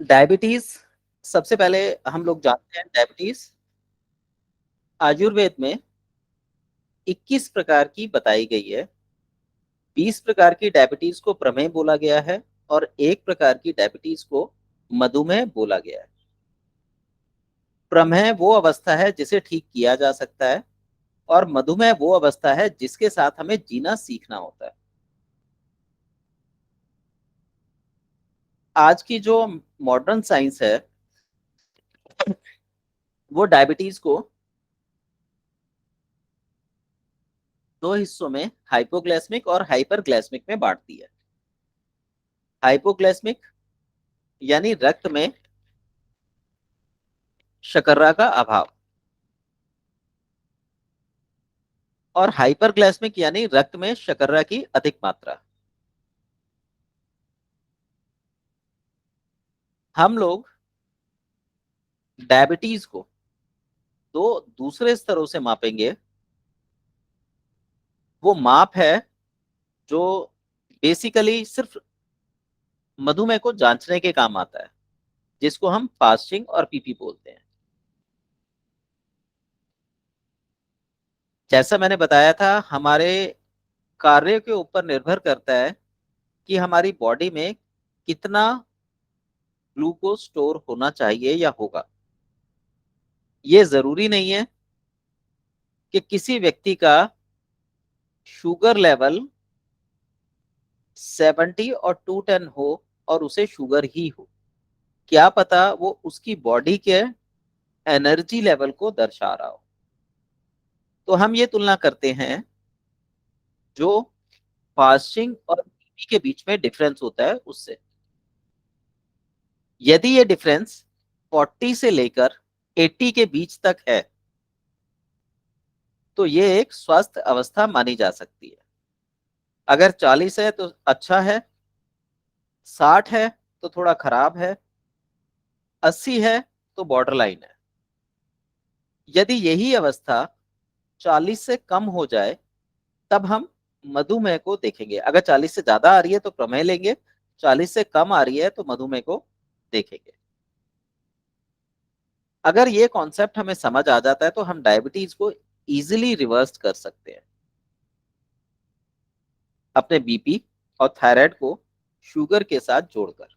Diabetes, सबसे पहले हम लोग जानते हैं डायबिटीज आयुर्वेद में 21 प्रकार की बताई गई है। 20 प्रकार की डायबिटीज को प्रमेह बोला गया है और एक प्रकार की डायबिटीज को मधुमेह बोला गया है। प्रमेह वो अवस्था है जिसे ठीक किया जा सकता है और मधुमेह वो अवस्था है जिसके साथ हमें जीना सीखना होता है। आज की जो मॉडर्न साइंस है वो डायबिटीज को दो हिस्सों में हाइपोग्लाइसेमिक और हाइपरग्लाइसेमिक में बांटती है। हाइपोग्लाइसेमिक यानी रक्त में शर्करा का अभाव, और हाइपरग्लाइसेमिक यानी रक्त में शर्करा की अधिक मात्रा। हम लोग डायबिटीज को दो दूसरे स्तरों से मापेंगे। वो माप है जो बेसिकली सिर्फ मधुमेह को जांचने के काम आता है, जिसको हम फास्टिंग और पीपी बोलते हैं। जैसा मैंने बताया था, हमारे कार्य के ऊपर निर्भर करता है कि हमारी बॉडी में कितना ग्लूकोज स्टोर होना चाहिए या होगा। ये जरूरी नहीं है कि किसी व्यक्ति का शुगर लेवल 70 और 210 हो और उसे शुगर ही हो। क्या पता वो उसकी बॉडी के एनर्जी लेवल को दर्शा रहा हो। तो हम ये तुलना करते हैं जो फास्टिंग और बीपी के बीच में डिफरेंस होता है उससे। यदि ये डिफरेंस 40 से लेकर 80 के बीच तक है तो ये एक स्वस्थ अवस्था मानी जा सकती है। अगर 40 है तो अच्छा है, 60 है तो थोड़ा खराब है, 80 है तो बॉर्डर लाइन है। यदि यही अवस्था 40 से कम हो जाए तब हम मधुमेह को देखेंगे। अगर 40 से ज्यादा आ रही है तो प्रमेह लेंगे, 40 से कम आ रही है तो मधुमेह को देखेंगे। अगर ये कॉन्सेप्ट हमें समझ आ जाता है तो हम डायबिटीज को इजीली रिवर्स कर सकते हैं। अपने बीपी और थायराइड को शुगर के साथ जोड़कर।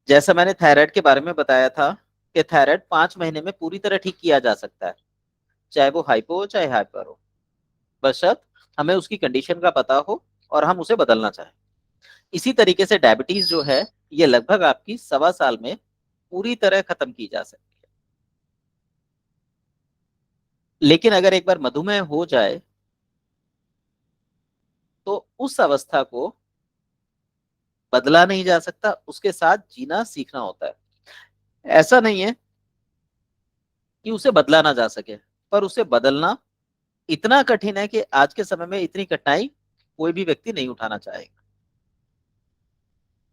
जैसा मैंने थायराइड के बारे में बताया था कि थायराइड 5 महीने में पूरी तरह ठीक किया जा सकता है, चाहे वो हाइपो हो चाहे हाइपर हो, बशर्त हमें उसकी कंडीशन का पता हो और हम उसे बदलना चाहें। इसी तरीके से डायबिटीज जो है ये लगभग आपकी 1.25 साल में पूरी तरह खत्म की जा सकती है। लेकिन अगर एक बार मधुमेह हो जाए तो उस अवस्था को बदला नहीं जा सकता, उसके साथ जीना सीखना होता है। ऐसा नहीं है कि उसे बदला ना जा सके, पर उसे बदलना इतना कठिन है कि आज के समय में इतनी कठिनाई कोई भी व्यक्ति नहीं उठाना चाहेगा।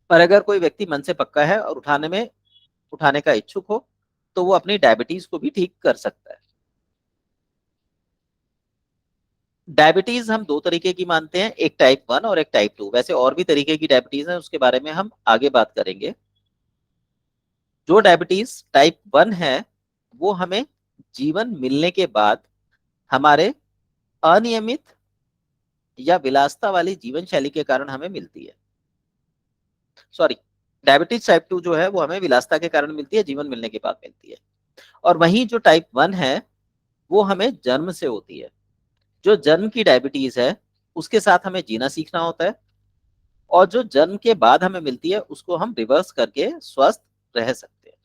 पर अगर कोई व्यक्ति मन से पक्का है और उठाने का इच्छुक हो तो वो अपनी डायबिटीज को भी ठीक कर सकता है। डायबिटीज हम दो तरीके की मानते हैं, एक टाइप 1 और एक टाइप 2। वैसे और भी तरीके की डायबिटीज है, उसके बारे में हम आगे बात करेंगे। जो डायबिटीज टाइप 1 है वो हमें जीवन मिलने के बाद हमारे अनियमित या विलासिता वाली जीवन शैली के कारण हमें मिलती है। सॉरी, डायबिटीज टाइप 2 जो है वो हमें विलासिता के कारण मिलती है, जीवन मिलने के बाद मिलती है। और वहीं जो टाइप 1 है वो हमें जन्म से होती है। जो जन्म की डायबिटीज है उसके साथ हमें जीना सीखना होता है, और जो जन्म के बाद हमें मिलती है उसको हम रिवर्स करके स्वस्थ रह सकते हैं।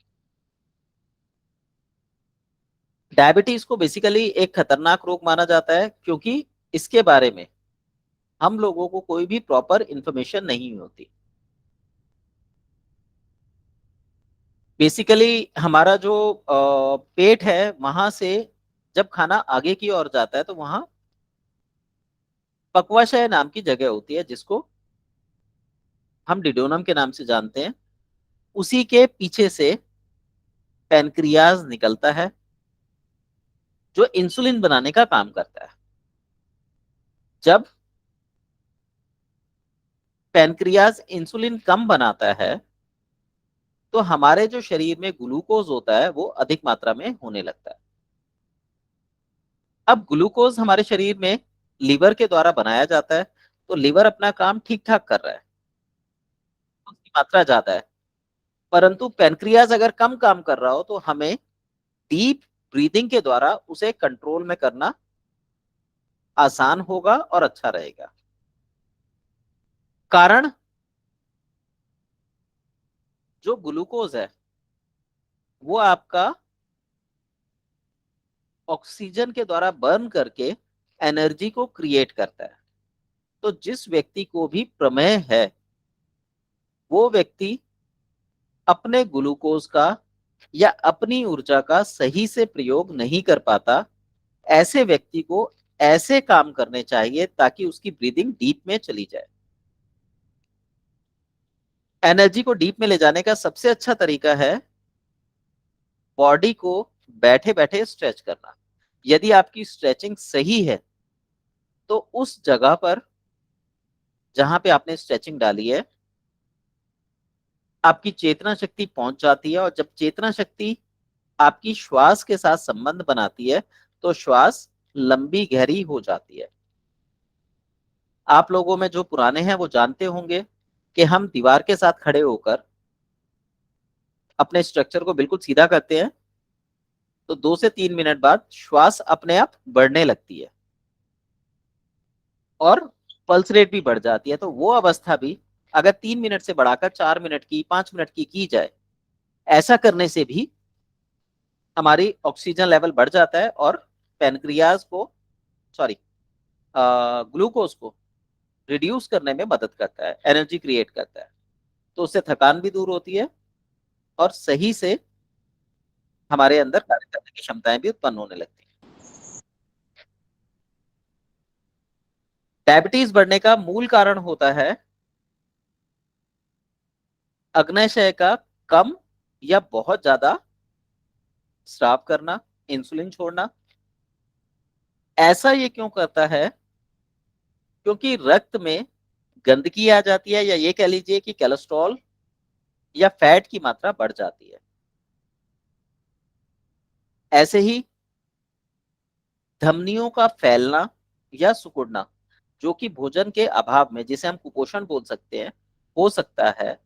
डायबिटीज को बेसिकली एक खतरनाक रोग माना जाता है क्योंकि इसके बारे में हम लोगों को कोई भी प्रॉपर इंफॉर्मेशन नहीं होती। बेसिकली हमारा जो पेट है वहां से जब खाना आगे की ओर जाता है तो वहां पक्वाशय नाम की जगह होती है जिसको हम डिडोनम के नाम से जानते हैं। उसी के पीछे से पैनक्रियाज निकलता है जो इंसुलिन बनाने का काम करता है। जब पैनक्रियाज इंसुलिन कम बनाता है तो हमारे जो शरीर में ग्लूकोज होता है वो अधिक मात्रा में होने लगता है। अब ग्लूकोज हमारे शरीर में लीवर के द्वारा बनाया जाता है, तो लीवर अपना काम ठीक ठाक कर रहा है, उसकी मात्रा ज्यादा है। परंतु पेनक्रियाज अगर कम काम कर रहा हो तो हमें डीप ब्रीदिंग के द्वारा उसे कंट्रोल में करना आसान होगा और अच्छा रहेगा। कारण, जो ग्लूकोज है वो आपका ऑक्सीजन के द्वारा बर्न करके एनर्जी को क्रिएट करता है। तो जिस व्यक्ति को भी प्रमेह है वो व्यक्ति अपने ग्लूकोज का या अपनी ऊर्जा का सही से प्रयोग नहीं कर पाता। ऐसे व्यक्ति को ऐसे काम करने चाहिए ताकि उसकी ब्रीदिंग डीप में चली जाए। एनर्जी को डीप में ले जाने का सबसे अच्छा तरीका है बॉडी को बैठे बैठे स्ट्रेच करना। यदि आपकी स्ट्रेचिंग सही है तो उस जगह पर जहां पे आपने स्ट्रेचिंग डाली है आपकी चेतना शक्ति पहुंच जाती है, और जब चेतना शक्ति आपकी श्वास के साथ संबंध बनाती है तो श्वास लंबी गहरी हो जाती है। आप लोगों में जो पुराने हैं वो जानते होंगे कि हम दीवार के साथ खड़े होकर अपने स्ट्रक्चर को बिल्कुल सीधा करते हैं तो 2 से 3 मिनट बाद श्वास अपने आप बढ़ने लगती है और पल्स रेट भी बढ़ जाती है। तो वो अवस्था भी अगर 3 मिनट से बढ़ाकर 4 मिनट की, 5 मिनट की जाए, ऐसा करने से भी हमारी ऑक्सीजन लेवल बढ़ जाता है और पेनक्रियाज को, सॉरी, ग्लूकोज को रिड्यूस करने में मदद करता है, एनर्जी क्रिएट करता है। तो उससे थकान भी दूर होती है और सही से हमारे अंदर कार्य करने की क्षमताएं भी उत्पन्न होने लगती हैं। डायबिटीज बढ़ने का मूल कारण होता है अग्नाशय का कम या बहुत ज्यादा स्राव करना, इंसुलिन छोड़ना। ऐसा ये क्यों करता है? क्योंकि रक्त में गंदगी आ जाती है, या ये कह लीजिए कि कोलेस्ट्रॉल या फैट की मात्रा बढ़ जाती है। ऐसे ही धमनियों का फैलना या सिकुड़ना, जो कि भोजन के अभाव में, जिसे हम कुपोषण बोल सकते हैं, हो सकता है,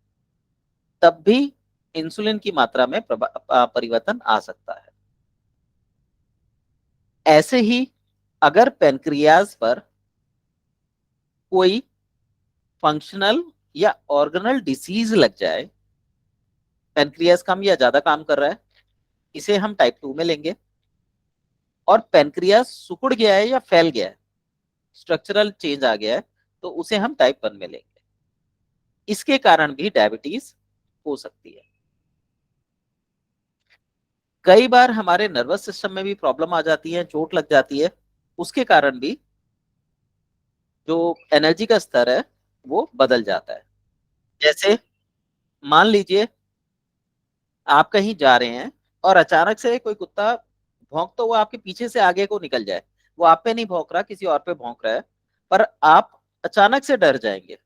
तब भी इंसुलिन की मात्रा में परिवर्तन आ सकता है। ऐसे ही अगर पेनक्रियाज पर कोई फंक्शनल या ऑर्गेनल डिसीज लग जाए, पेनक्रियाज कम या ज्यादा काम कर रहा है, इसे हम टाइप 2 में लेंगे। और पेनक्रियाज सिकुड़ गया है या फैल गया है, स्ट्रक्चरल चेंज आ गया है, तो उसे हम टाइप 1 में लेंगे। इसके कारण भी डायबिटीज हो सकती है। कई बार हमारे नर्वस सिस्टम में भी प्रॉब्लम आ जाती है, चोट लग जाती है, उसके कारण भी जो एनर्जी का स्तर है वो बदल जाता है। जैसे मान लीजिए आप कहीं जा रहे हैं और अचानक से कोई कुत्ता भौंकता हुआ आपके पीछे से आगे को निकल जाए। वो आप पे नहीं भौंक रहा, किसी और पे भौंक रहा है, पर आप अचानक से डर जाएंगे।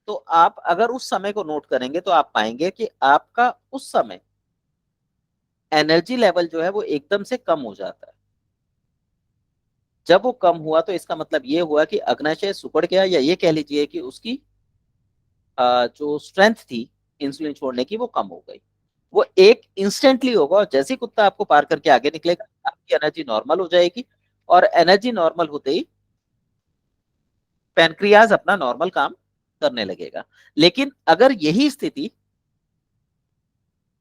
तो आप अगर उस समय को नोट करेंगे तो आप पाएंगे कि आपका उस समय एनर्जी लेवल जो है वो एकदम से कम हो जाता है। जब वो कम हुआ तो इसका मतलब ये हुआ कि अग्नाशय सिकुड़ गया, या ये कह लीजिए कि उसकी जो स्ट्रेंथ थी इंसुलिन छोड़ने की वो कम हो गई। वो एक इंस्टेंटली होगा, और जैसे ही कुत्ता आपको पार करके आगे निकलेगा आपकी एनर्जी नॉर्मल हो जाएगी, और एनर्जी नॉर्मल होते ही पैनक्रियाज अपना नॉर्मल काम करने लगेगा। लेकिन अगर यही स्थिति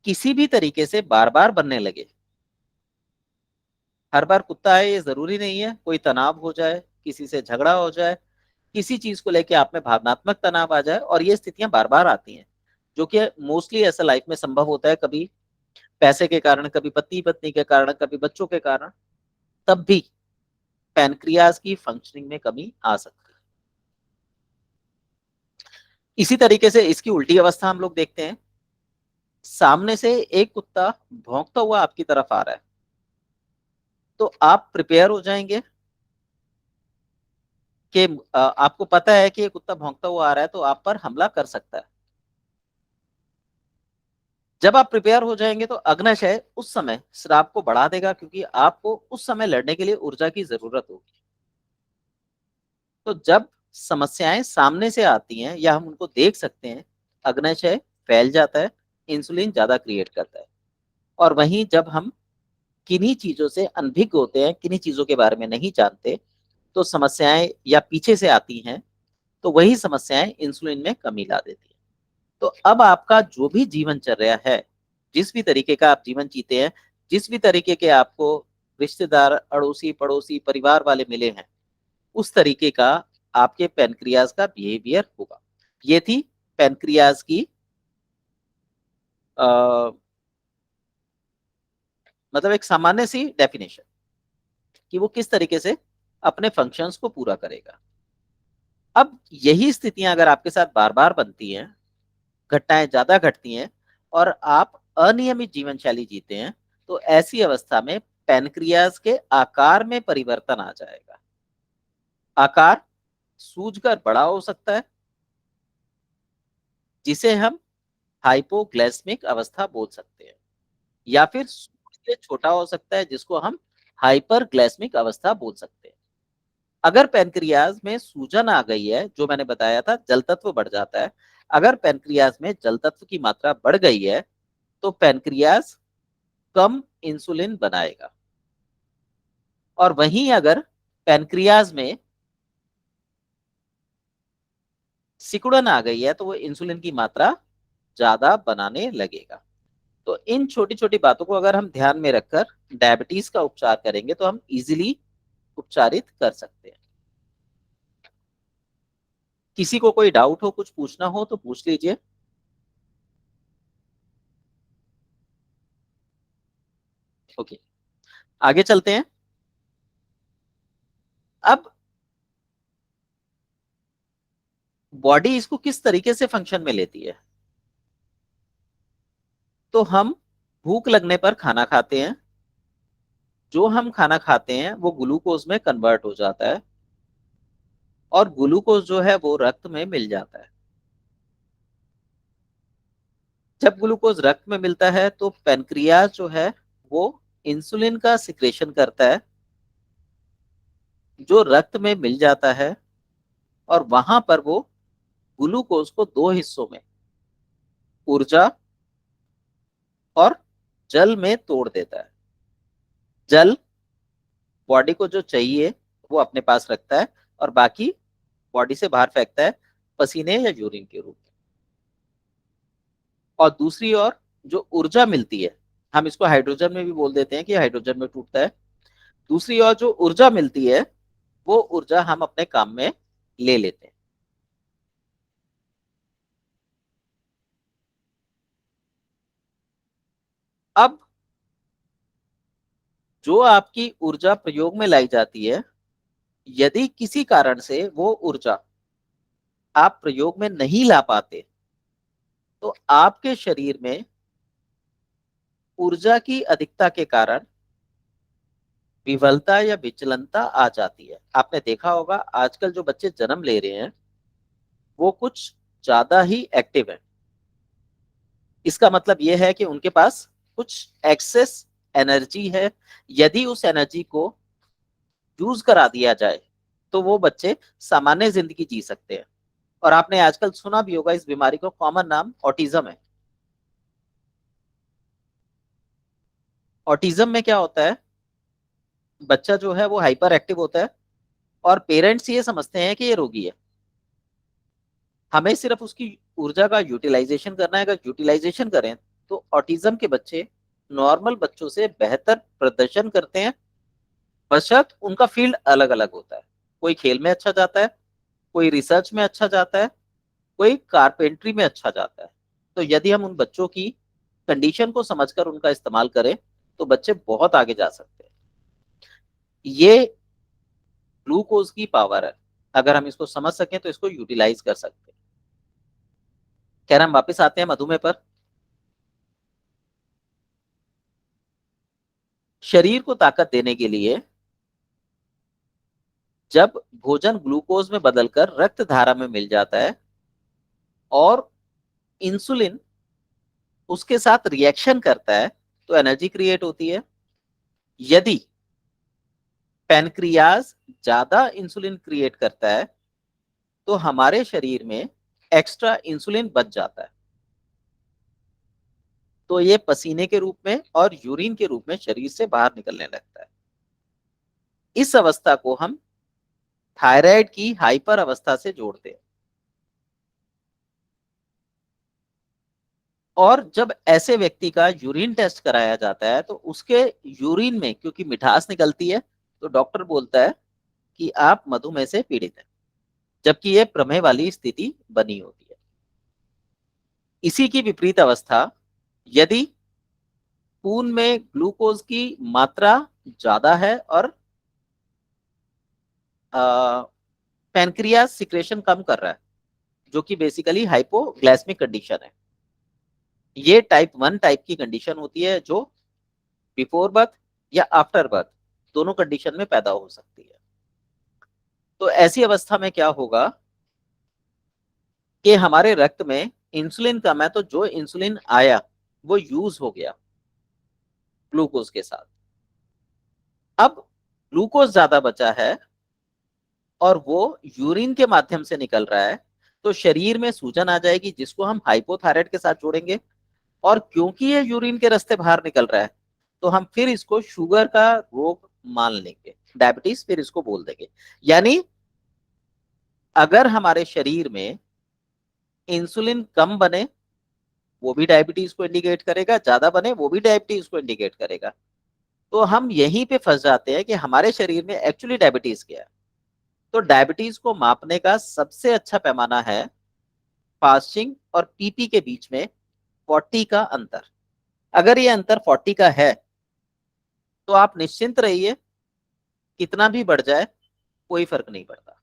किसी भी तरीके से बार बार बनने लगे, हर बार कुत्ता आए ये जरूरी नहीं है, कोई तनाव हो जाए, किसी से झगड़ा हो जाए, किसी चीज को लेके आप में भावनात्मक तनाव आ जाए, और ये स्थितियां बार बार आती हैं, जो कि मोस्टली ऐसा लाइफ में संभव होता है, कभी पैसे के कारण, कभी पति पत्नी के कारण, कभी बच्चों के कारण, तब भी पैनक्रियाज की फंक्शनिंग में कमी आ सकती है। इसी तरीके से इसकी उल्टी अवस्था हम लोग देखते हैं। सामने से एक कुत्ता भौंकता हुआ आपकी तरफ आ रहा है, तो आप प्रिपेयर हो जाएंगे कि आपको पता है कि ये कुत्ता भौंकता हुआ आ रहा है तो आप पर हमला कर सकता है। जब आप प्रिपेयर हो जाएंगे तो अग्न्याशय उस समय श्राप को बढ़ा देगा, क्योंकि आपको उस समय लड़ने के लिए ऊर्जा की जरूरत होगी। तो जब समस्याएं सामने से आती हैं या हम उनको देख सकते हैं, अग्न्याशय फैल जाता है, इंसुलिन ज्यादा क्रिएट करता है। और वहीं जब हम किन्हीं चीजों से अनभिज्ञ होते हैं, किन्हीं चीजों के बारे में नहीं जानते, तो समस्याएं या पीछे से आती हैं, तो वही समस्याएं इंसुलिन में कमी ला देती है। तो अब आपका जो भी जीवन चल रहा है, जिस भी तरीके का आप जीवन जीते हैं, जिस भी तरीके के आपको रिश्तेदार, अड़ोसी पड़ोसी, परिवार वाले मिले हैं, उस तरीके का आपके पेनक्रियाज का बिहेवियर होगा। ये थी पेनक्रियाज की आ, मतलब एक सामान्य सी डेफिनेशन कि वो किस तरीके से अपने फंक्शंस को पूरा करेगा। अब यही स्थितियां अगर आपके साथ बार बार बनती हैं, घटनाएं ज्यादा घटती हैं, और आप अनियमित जीवन शैली जीते हैं, तो ऐसी अवस्था में पैनक्रियाज के आकार में परिवर्तन आ जाएगा। आकार सूजकर बड़ा हो सकता है, जिसे हम हाइपोग्लाइसेमिक अवस्था बोल सकते हैं, या फिर सूज के छोटा हो सकता है, जिसको हम हाइपरग्लाइसेमिक अवस्था बोल सकते हैं। अगर पैनक्रियाज में सूजन आ गई है, जो मैंने बताया था जल तत्व बढ़ जाता है, अगर पैनक्रियाज में जल तत्व की मात्रा बढ़ गई है, तो पैनक्रियाज कम इंसुलिन बनाएगा। और वहीं अगर पैनक्रियाज में सिकुड़न आ गई है, तो वो इंसुलिन की मात्रा ज्यादा बनाने लगेगा। तो इन छोटी छोटी बातों को अगर हम ध्यान में रखकर डायबिटीज का उपचार करेंगे, तो हम इजीली उपचारित कर सकते हैं। किसी को कोई डाउट हो, कुछ पूछना हो तो पूछ लीजिए। ओके, आगे चलते हैं। अब बॉडी इसको किस तरीके से फंक्शन में लेती है। तो हम भूख लगने पर खाना खाते हैं, जो हम खाना खाते हैं वो ग्लूकोज में कन्वर्ट हो जाता है, और ग्लूकोज जो है वो रक्त में मिल जाता है। जब ग्लूकोज रक्त में मिलता है, तो पेनक्रियाज जो है वो इंसुलिन का सिक्रेशन करता है, जो रक्त में मिल जाता है, और वहां पर वो ग्लूकोज को दो हिस्सों में, ऊर्जा और जल में तोड़ देता है। जल बॉडी को जो चाहिए वो अपने पास रखता है, और बाकी बॉडी से बाहर फेंकता है, पसीने या यूरिन के रूप में। और दूसरी ओर जो ऊर्जा मिलती है, हम इसको हाइड्रोजन में भी बोल देते हैं कि हाइड्रोजन में टूटता है। दूसरी ओर जो ऊर्जा मिलती है, वो ऊर्जा हम अपने काम में ले लेते हैं। अब जो आपकी ऊर्जा प्रयोग में लाई जाती है, यदि किसी कारण से वो ऊर्जा आप प्रयोग में नहीं ला पाते, तो आपके शरीर में ऊर्जा की अधिकता के कारण विफलता या विचलनता आ जाती है। आपने देखा होगा आजकल जो बच्चे जन्म ले रहे हैं, वो कुछ ज्यादा ही एक्टिव है। इसका मतलब यह है कि उनके पास कुछ एक्सेस एनर्जी है। यदि उस एनर्जी को यूज करा दिया जाए, तो वो बच्चे सामान्य जिंदगी जी सकते हैं। और आपने आजकल सुना भी होगा, इस बीमारी को कॉमन नाम ऑटिज्म है। ऑटिज्म में क्या होता है, बच्चा जो है वो हाइपर एक्टिव होता है, और पेरेंट्स ये समझते हैं कि ये रोगी है। हमें सिर्फ उसकी ऊर्जा का यूटिलाइजेशन करना है। अगर यूटिलाइजेशन करें, तो ऑटिज्म के बच्चे नॉर्मल बच्चों से बेहतर प्रदर्शन करते हैं, बशर्त उनका फील्ड अलग अलग होता है। कोई खेल में अच्छा जाता है, कोई रिसर्च में अच्छा जाता है, कोई कारपेंट्री में अच्छा जाता है। तो यदि हम उन बच्चों की कंडीशन को समझकर उनका इस्तेमाल करें, तो बच्चे बहुत आगे जा सकते हैं। ये ग्लूकोज की पावर है। अगर हम इसको समझ सकें, तो इसको यूटिलाइज कर सकते हैं। खैर, हम वापस आते हैं मधुमेह पर। शरीर को ताकत देने के लिए जब भोजन ग्लूकोज में बदलकर रक्त धारा में मिल जाता है, और इंसुलिन उसके साथ रिएक्शन करता है तो एनर्जी क्रिएट होती है। यदि पैनक्रियाज ज्यादा इंसुलिन क्रिएट करता है तो हमारे शरीर में एक्स्ट्रा इंसुलिन बच जाता है, तो ये पसीने के रूप में और यूरिन के रूप में शरीर से बाहर निकलने लगता है। इस अवस्था को हम थायराइड की हाइपर अवस्था से जोड़ते हैं। और जब ऐसे व्यक्ति का यूरिन टेस्ट कराया जाता है तो उसके यूरिन में क्योंकि मिठास निकलती है तो डॉक्टर बोलता है कि आप मधुमेह से पीड़ित हैं, जबकि यह प्रमेह वाली स्थिति बनी होती है। इसी की विपरीत अवस्था, यदि खून में ग्लूकोज की मात्रा ज्यादा है और पैनक्रियास सिक्रेशन कम कर रहा है, जो कि बेसिकली हाइपोग्लाइसेमिक कंडीशन है। ये टाइप 1 टाइप की कंडीशन होती है जो बिफोर बर्थ या आफ्टर बर्थ दोनों कंडीशन में पैदा हो सकती है। तो ऐसी अवस्था में क्या होगा कि हमारे रक्त में इंसुलिन कम है, तो जो इंसुलिन आया वो यूज हो गया ग्लूकोज के साथ। अब ग्लूकोज ज्यादा बचा है और वो यूरिन के माध्यम से निकल रहा है, तो शरीर में सूजन आ जाएगी जिसको हम हाइपोथायराइड के साथ जोड़ेंगे। और क्योंकि ये यूरिन के रास्ते बाहर निकल रहा है तो हम फिर इसको शुगर का रोग मान लेंगे, डायबिटीज फिर इसको बोल देंगे। यानी अगर हमारे शरीर में इंसुलिन कम बने वो भी डायबिटीज को इंडिकेट करेगा, ज्यादा बने वो भी डायबिटीज को इंडिकेट करेगा। तो हम यहीं पे फंस जाते हैं कि हमारे शरीर में एक्चुअली डायबिटीज क्या है। तो डायबिटीज को मापने का सबसे अच्छा पैमाना है फास्टिंग और पीपी के बीच में 40 का अंतर। अगर ये अंतर 40 का है तो आप निश्चिंत रहिए, कितना भी बढ़ जाए कोई फर्क नहीं पड़ता।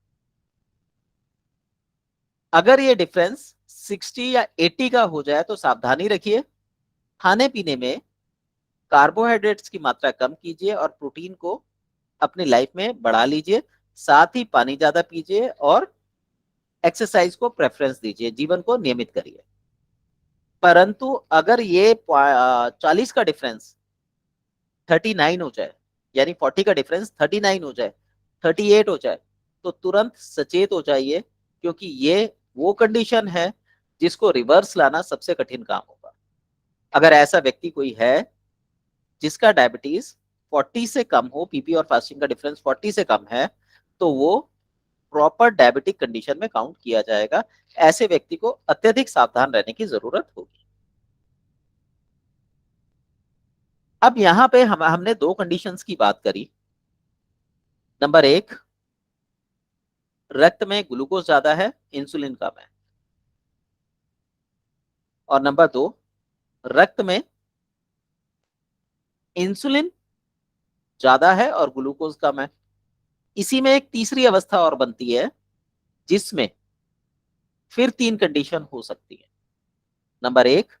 अगर ये डिफरेंस 60 या 80 का हो जाए तो सावधानी रखिए, खाने पीने में कार्बोहाइड्रेट्स की मात्रा कम कीजिए और प्रोटीन को अपनी लाइफ में बढ़ा लीजिए। साथ ही पानी ज्यादा पीजिए और एक्सरसाइज को प्रेफरेंस दीजिए, जीवन को नियमित करिए। परंतु अगर ये 40 का डिफरेंस 39 हो जाए, यानी 40 का डिफरेंस 39 हो जाए, 38 हो जाए, तो तुरंत सचेत हो जाइए, क्योंकि ये वो कंडीशन है जिसको रिवर्स लाना सबसे कठिन काम होगा। अगर ऐसा व्यक्ति कोई है जिसका डायबिटीज 40 से कम हो, पीपी और फास्टिंग का डिफरेंस 40 से कम है, तो वो प्रॉपर डायबिटिक कंडीशन में काउंट किया जाएगा। ऐसे व्यक्ति को अत्यधिक सावधान रहने की जरूरत होगी। अब यहाँ पे हमने दो कंडीशंस की बात करी। नंबर एक, रक्त में ग्लूकोज ज्यादा है, इंसुलिन कम है। और नंबर दो, रक्त में इंसुलिन ज्यादा है और ग्लूकोज कम है। इसी में एक तीसरी अवस्था और बनती है जिसमें फिर तीन कंडीशन हो सकती है। नंबर एक,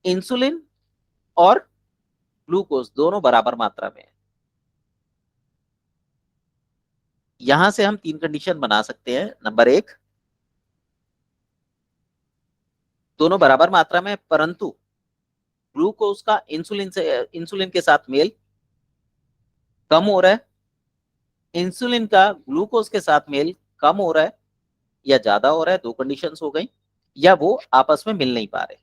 इंसुलिन और ग्लूकोज दोनों बराबर मात्रा में है। यहां से हम तीन कंडीशन बना सकते हैं। नंबर एक, दोनों बराबर मात्रा में परंतु ग्लूकोज का इंसुलिन के साथ मेल कम हो रहा है, इंसुलिन का ग्लूकोज के साथ मेल कम हो रहा है या ज्यादा हो रहा है, दो कंडीशंस हो गई, या वो आपस में मिल नहीं पा रहे।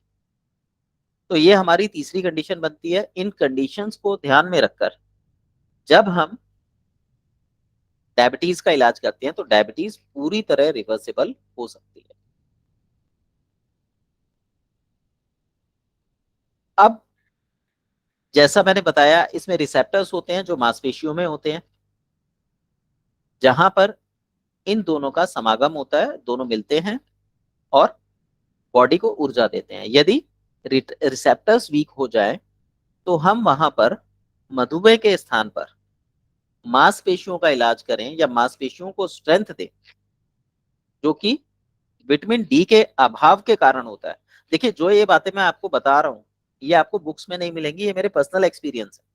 तो ये हमारी तीसरी कंडीशन बनती है। इन कंडीशंस को ध्यान में रखकर जब हम डायबिटीज का इलाज करते हैं तो डायबिटीज पूरी तरह रिवर्सिबल हो सकती है। अब जैसा मैंने बताया, इसमें रिसेप्टर्स होते हैं जो मांसपेशियों में होते हैं, जहां पर इन दोनों का समागम होता है, दोनों मिलते हैं और बॉडी को ऊर्जा देते हैं। यदि रिसेप्टर्स वीक हो जाए तो हम वहां पर मधुमेह के स्थान पर मांसपेशियों का इलाज करें या मांसपेशियों को स्ट्रेंथ दें, जो कि विटामिन डी के अभाव के कारण होता है। देखिए, जो ये बातें मैं आपको बता रहा हूँ ये आपको बुक्स में नहीं मिलेंगी, ये मेरे पर्सनल एक्सपीरियंस है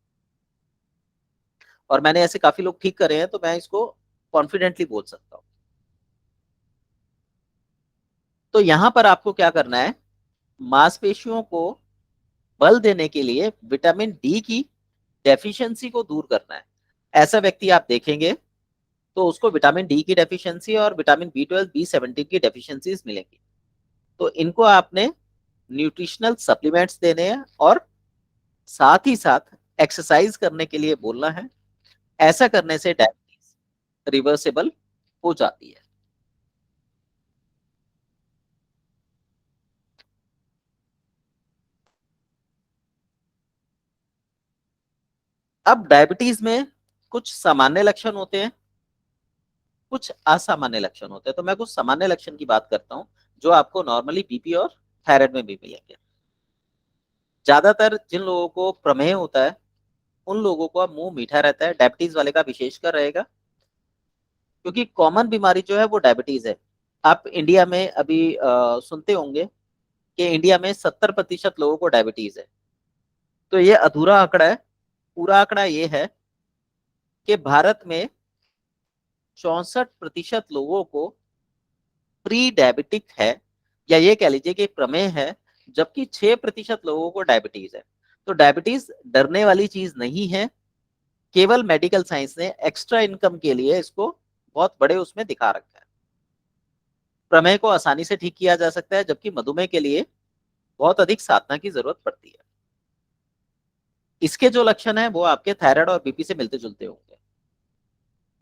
और मैंने ऐसे काफी लोग ठीक करे हैं, तो मैं इसको कॉन्फिडेंटली बोल सकता हूँ। तो यहां पर आपको क्या करना है मांसपेशियों को बल देने के लिए विटामिन डी की डेफिशिएंसी को दूर करना है। ऐसा व्यक्ति आप देखेंगे तो उसको विटामिन डी की डेफिशिएंसी और विटामिन बी 12 बी 17 की डेफिशिएंसीज मिलेंगी। तो इनको आपने न्यूट्रिशनल सप्लीमेंट्स देने हैं और साथ ही साथ एक्सरसाइज करने के लिए बोलना है। ऐसा करने से डायबिटीज रिवर्सेबल हो जाती है। अब डायबिटीज में कुछ सामान्य लक्षण होते हैं, कुछ असामान्य लक्षण होते हैं। तो मैं कुछ सामान्य लक्षण की बात करता हूं जो आपको नॉर्मली बीपी और थायराइड में भी मिलेंगे। ज्यादातर जिन लोगों को प्रमेह होता है उन लोगों का मुंह मीठा रहता है, डायबिटीज वाले का विशेषकर रहेगा, क्योंकि कॉमन बीमारी जो है वो डायबिटीज है। आप इंडिया में अभी सुनते होंगे कि इंडिया में 70% लोगों को डायबिटीज है। तो ये अधूरा आंकड़ा है। पूरा आंकड़ा ये है कि भारत में 64% लोगों को प्री डायबिटिक है, या ये कह लीजिए कि प्रमेह है, जबकि 6% लोगों को डायबिटीज है। तो डायबिटीज डरने वाली चीज नहीं है। केवल मेडिकल साइंस ने एक्स्ट्रा इनकम के लिए इसको बहुत बड़े उसमें दिखा रखा है। प्रमेह को आसानी से ठीक किया जा सकता है, जबकि मधुमेह के लिए बहुत अधिक साधना की जरूरत पड़ती है। इसके जो लक्षण है वो आपके थायराइड और बीपी से मिलते जुलते होंगे।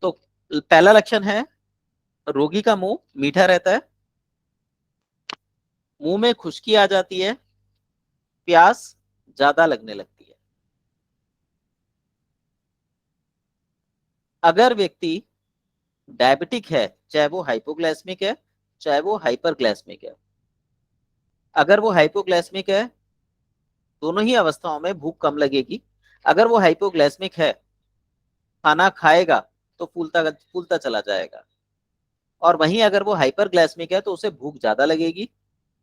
तो पहला लक्षण है, रोगी का मुंह मीठा रहता है, मुंह में खुश्की आ जाती है, प्यास ज्यादा लगने लगती है। अगर व्यक्ति डायबिटिक है, चाहे वो हाइपोग्लाइसेमिक है चाहे वो हाइपरग्लाइसेमिक है, अगर वो हाइपोग्लाइसेमिक है दोनों ही अवस्थाओं में भूख कम लगेगी। अगर वो हाइपोग्लाइसेमिक है, खाना खाएगा तो फूलता फूलता चला जाएगा। और वहीं अगर वो हाइपरग्लाइसेमिक है तो उसे भूख ज्यादा लगेगी,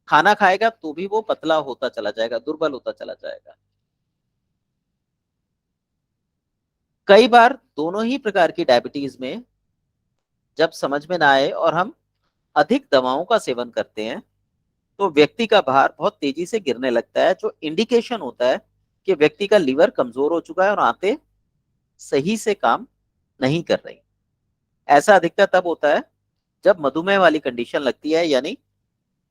खाना खाएगा तो भी वो पतला होता चला जाएगा, दुर्बल होता चला जाएगा। कई बार दोनों ही प्रकार की डायबिटीज में जब समझ में ना आए और हम अधिक दवाओं का सेवन करते हैं तो व्यक्ति का भार बहुत तेजी से गिरने लगता है, जो इंडिकेशन होता है कि व्यक्ति का लीवर कमजोर हो चुका है और आंतें सही से काम नहीं कर रही। ऐसा अधिकतर तब होता है जब मधुमेह वाली कंडीशन लगती है, यानी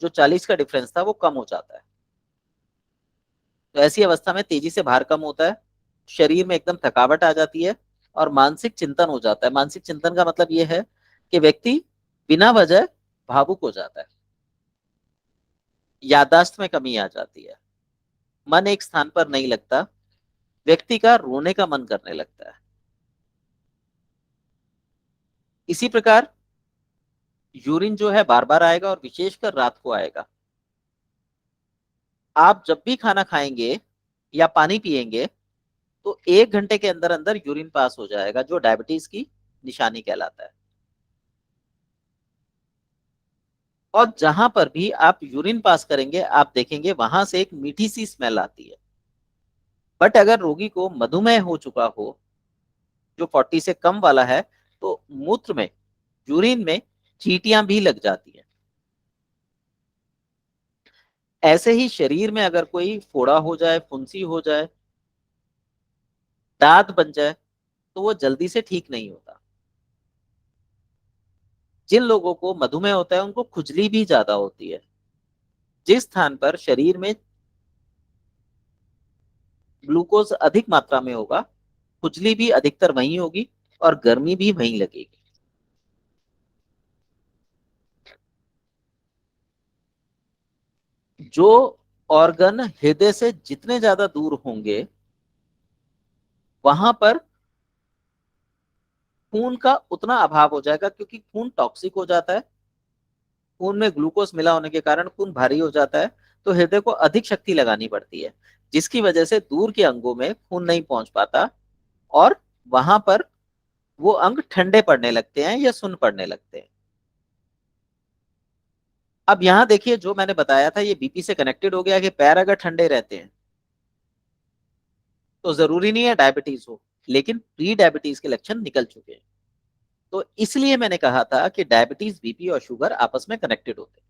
जो 40 का डिफरेंस था वो कम हो जाता है। तो ऐसी अवस्था में तेजी से भार कम होता है, शरीर में एकदम थकावट आ जाती है और मानसिक चिंतन हो जाता है। मानसिक चिंतन का मतलब यह है कि व्यक्ति बिना वजह भावुक हो जाता है, याददाश्त में कमी आ जाती है, मन एक स्थान पर नहीं लगता, व्यक्ति का रोने का मन करने लगता है। इसी प्रकार यूरिन जो है बार बार आएगा और विशेषकर रात को आएगा। आप जब भी खाना खाएंगे या पानी पिएंगे तो 1 घंटे के अंदर अंदर यूरिन पास हो जाएगा, जो डायबिटीज की निशानी कहलाता है। और जहां पर भी आप यूरिन पास करेंगे आप देखेंगे वहां से एक मीठी सी स्मेल आती है। बट अगर रोगी को मधुमेह हो चुका हो, जो 40 से कम वाला है, तो मूत्र में, यूरिन में चींटियां भी लग जाती हैं। ऐसे ही शरीर में अगर कोई फोड़ा हो जाए, फुंसी हो जाए, दाद बन जाए, तो वो जल्दी से ठीक नहीं होता। जिन लोगों को मधुमेह होता है उनको खुजली भी ज्यादा होती है। जिस स्थान पर शरीर में ग्लूकोज अधिक मात्रा में होगा, खुजली भी अधिकतर वहीं होगी और गर्मी भी वहीं लगेगी। जो ऑर्गन हृदय से जितने ज्यादा दूर होंगे वहां पर खून का उतना अभाव हो जाएगा, क्योंकि खून टॉक्सिक हो जाता है। खून में ग्लूकोज मिला होने के कारण खून भारी हो जाता है, तो हृदय को अधिक शक्ति लगानी पड़ती है, जिसकी वजह से दूर के अंगों में खून नहीं पहुंच पाता और वहां पर वो अंग ठंडे पड़ने लगते हैं या सुन्न पड़ने लगते हैं। अब यहां देखिए, जो मैंने बताया था ये बीपी से कनेक्टेड हो गया कि पैर अगर ठंडे रहते हैं तो जरूरी नहीं है डायबिटीज हो, लेकिन प्री डायबिटीज के लक्षण निकल चुके हैं। तो इसलिए मैंने कहा था कि डायबिटीज, बीपी और शुगर आपस में कनेक्टेड होते हैं।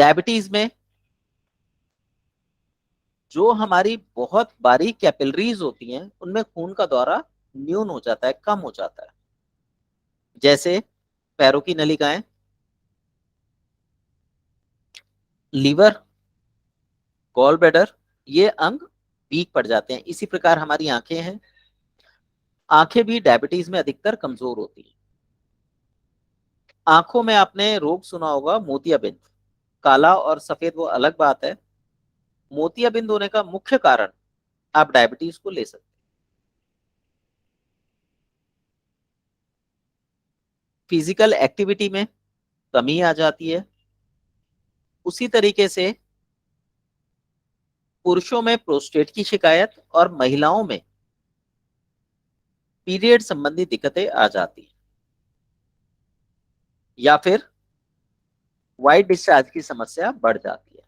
डायबिटीज में जो हमारी बहुत बारीक कैपिलरीज होती हैं उनमें खून का दौरा न्यून हो जाता है, कम हो जाता है। जैसे पैरों की नलिकाएं, लीवर, गॉल ब्लैडर, ये अंग वीक पड़ जाते हैं। इसी प्रकार हमारी आंखें हैं, आंखें भी डायबिटीज में अधिकतर कमजोर होती हैं। आंखों में आपने रोग सुना होगा मोतियाबिंद। काला और सफेद वो अलग बात है, मोतियाबिंद होने का मुख्य कारण आप डायबिटीज को ले सकते हैं। फिजिकल एक्टिविटी में कमी आ जाती है। उसी तरीके से पुरुषों में प्रोस्टेट की शिकायत और महिलाओं में पीरियड संबंधी दिक्कतें आ जाती हैं, या फिर व्हाइट डिस्चार्ज की समस्या बढ़ जाती है।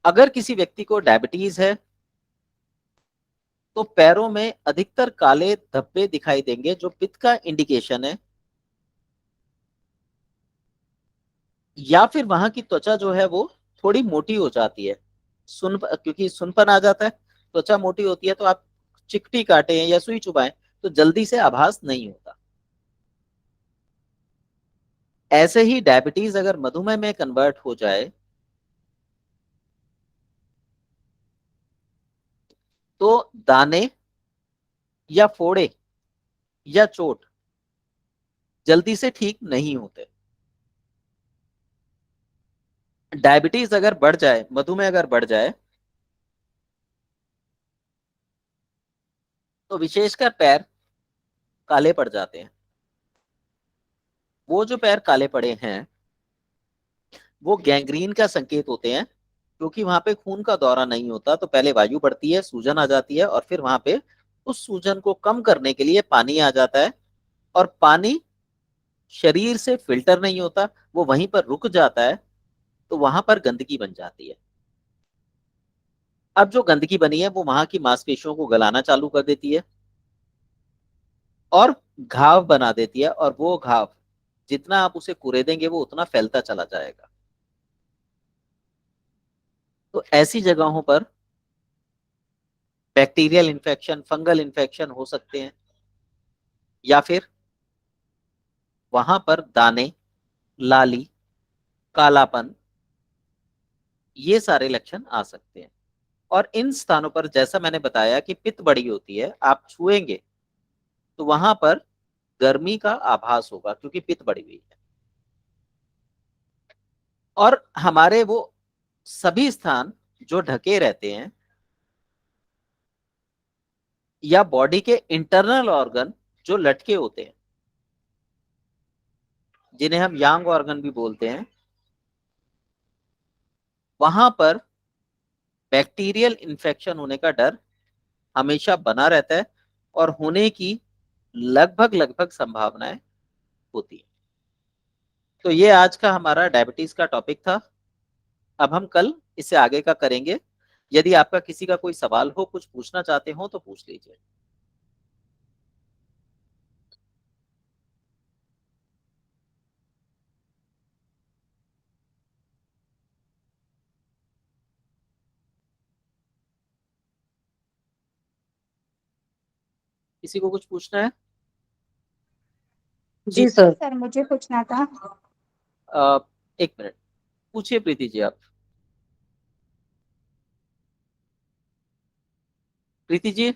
अगर किसी व्यक्ति को डायबिटीज है तो पैरों में अधिकतर काले धब्बे दिखाई देंगे, जो पित्त का इंडिकेशन है। या फिर वहां की त्वचा जो है वो थोड़ी मोटी हो जाती है, क्योंकि सुनपन आ जाता है, त्वचा मोटी होती है, तो आप चिकटी काटें या सुई चुभाएं तो जल्दी से आभास नहीं होता। ऐसे ही डायबिटीज अगर मधुमेह में कन्वर्ट हो जाए तो दाने या फोड़े या चोट जल्दी से ठीक नहीं होते। डायबिटीज अगर बढ़ जाए, मधुमेह अगर बढ़ जाए, तो विशेषकर पैर काले पड़ जाते हैं। वो जो पैर काले पड़े हैं वो गैंग्रीन का संकेत होते हैं, क्योंकि वहां पे खून का दौरा नहीं होता, तो पहले वायु बढ़ती है, सूजन आ जाती है, और फिर वहां पे उस सूजन को कम करने के लिए पानी आ जाता है, और पानी शरीर से फिल्टर नहीं होता, वो वहीं पर रुक जाता है, तो वहां पर गंदगी बन जाती है। अब जो गंदगी बनी है वो वहां की मांसपेशियों को गलाना चालू कर देती है और घाव बना देती है, और वो घाव जितना आप उसे कुरेदेंगे वो उतना फैलता चला जाएगा। तो ऐसी जगहों पर बैक्टीरियल इन्फेक्शन, फंगल इन्फेक्शन हो सकते हैं, या फिर वहां पर दाने, लाली, कालापन, ये सारे लक्षण आ सकते हैं। और इन स्थानों पर जैसा मैंने बताया कि पित्त बड़ी होती है, आप छुएंगे तो वहां पर गर्मी का आभास होगा, क्योंकि पित्त बढ़ी हुई है। और हमारे वो सभी स्थान जो ढके रहते हैं, या बॉडी के इंटरनल ऑर्गन जो लटके होते हैं, जिन्हें हम यांग ऑर्गन भी बोलते हैं, वहां पर बैक्टीरियल इन्फेक्शन होने का डर हमेशा बना रहता है, और होने की लगभग लगभग संभावनाएं होती है। तो ये आज का हमारा डायबिटीज का टॉपिक था। अब हम कल इससे आगे का करेंगे। यदि आपका किसी का कोई सवाल हो, कुछ पूछना चाहते हो तो पूछ लीजिए। किसी को कुछ पूछना है? जी, जी सर। सर मुझे पूछना था। अ, एक मिनट, पूछिए प्रीति जी आप। प्रीति जी।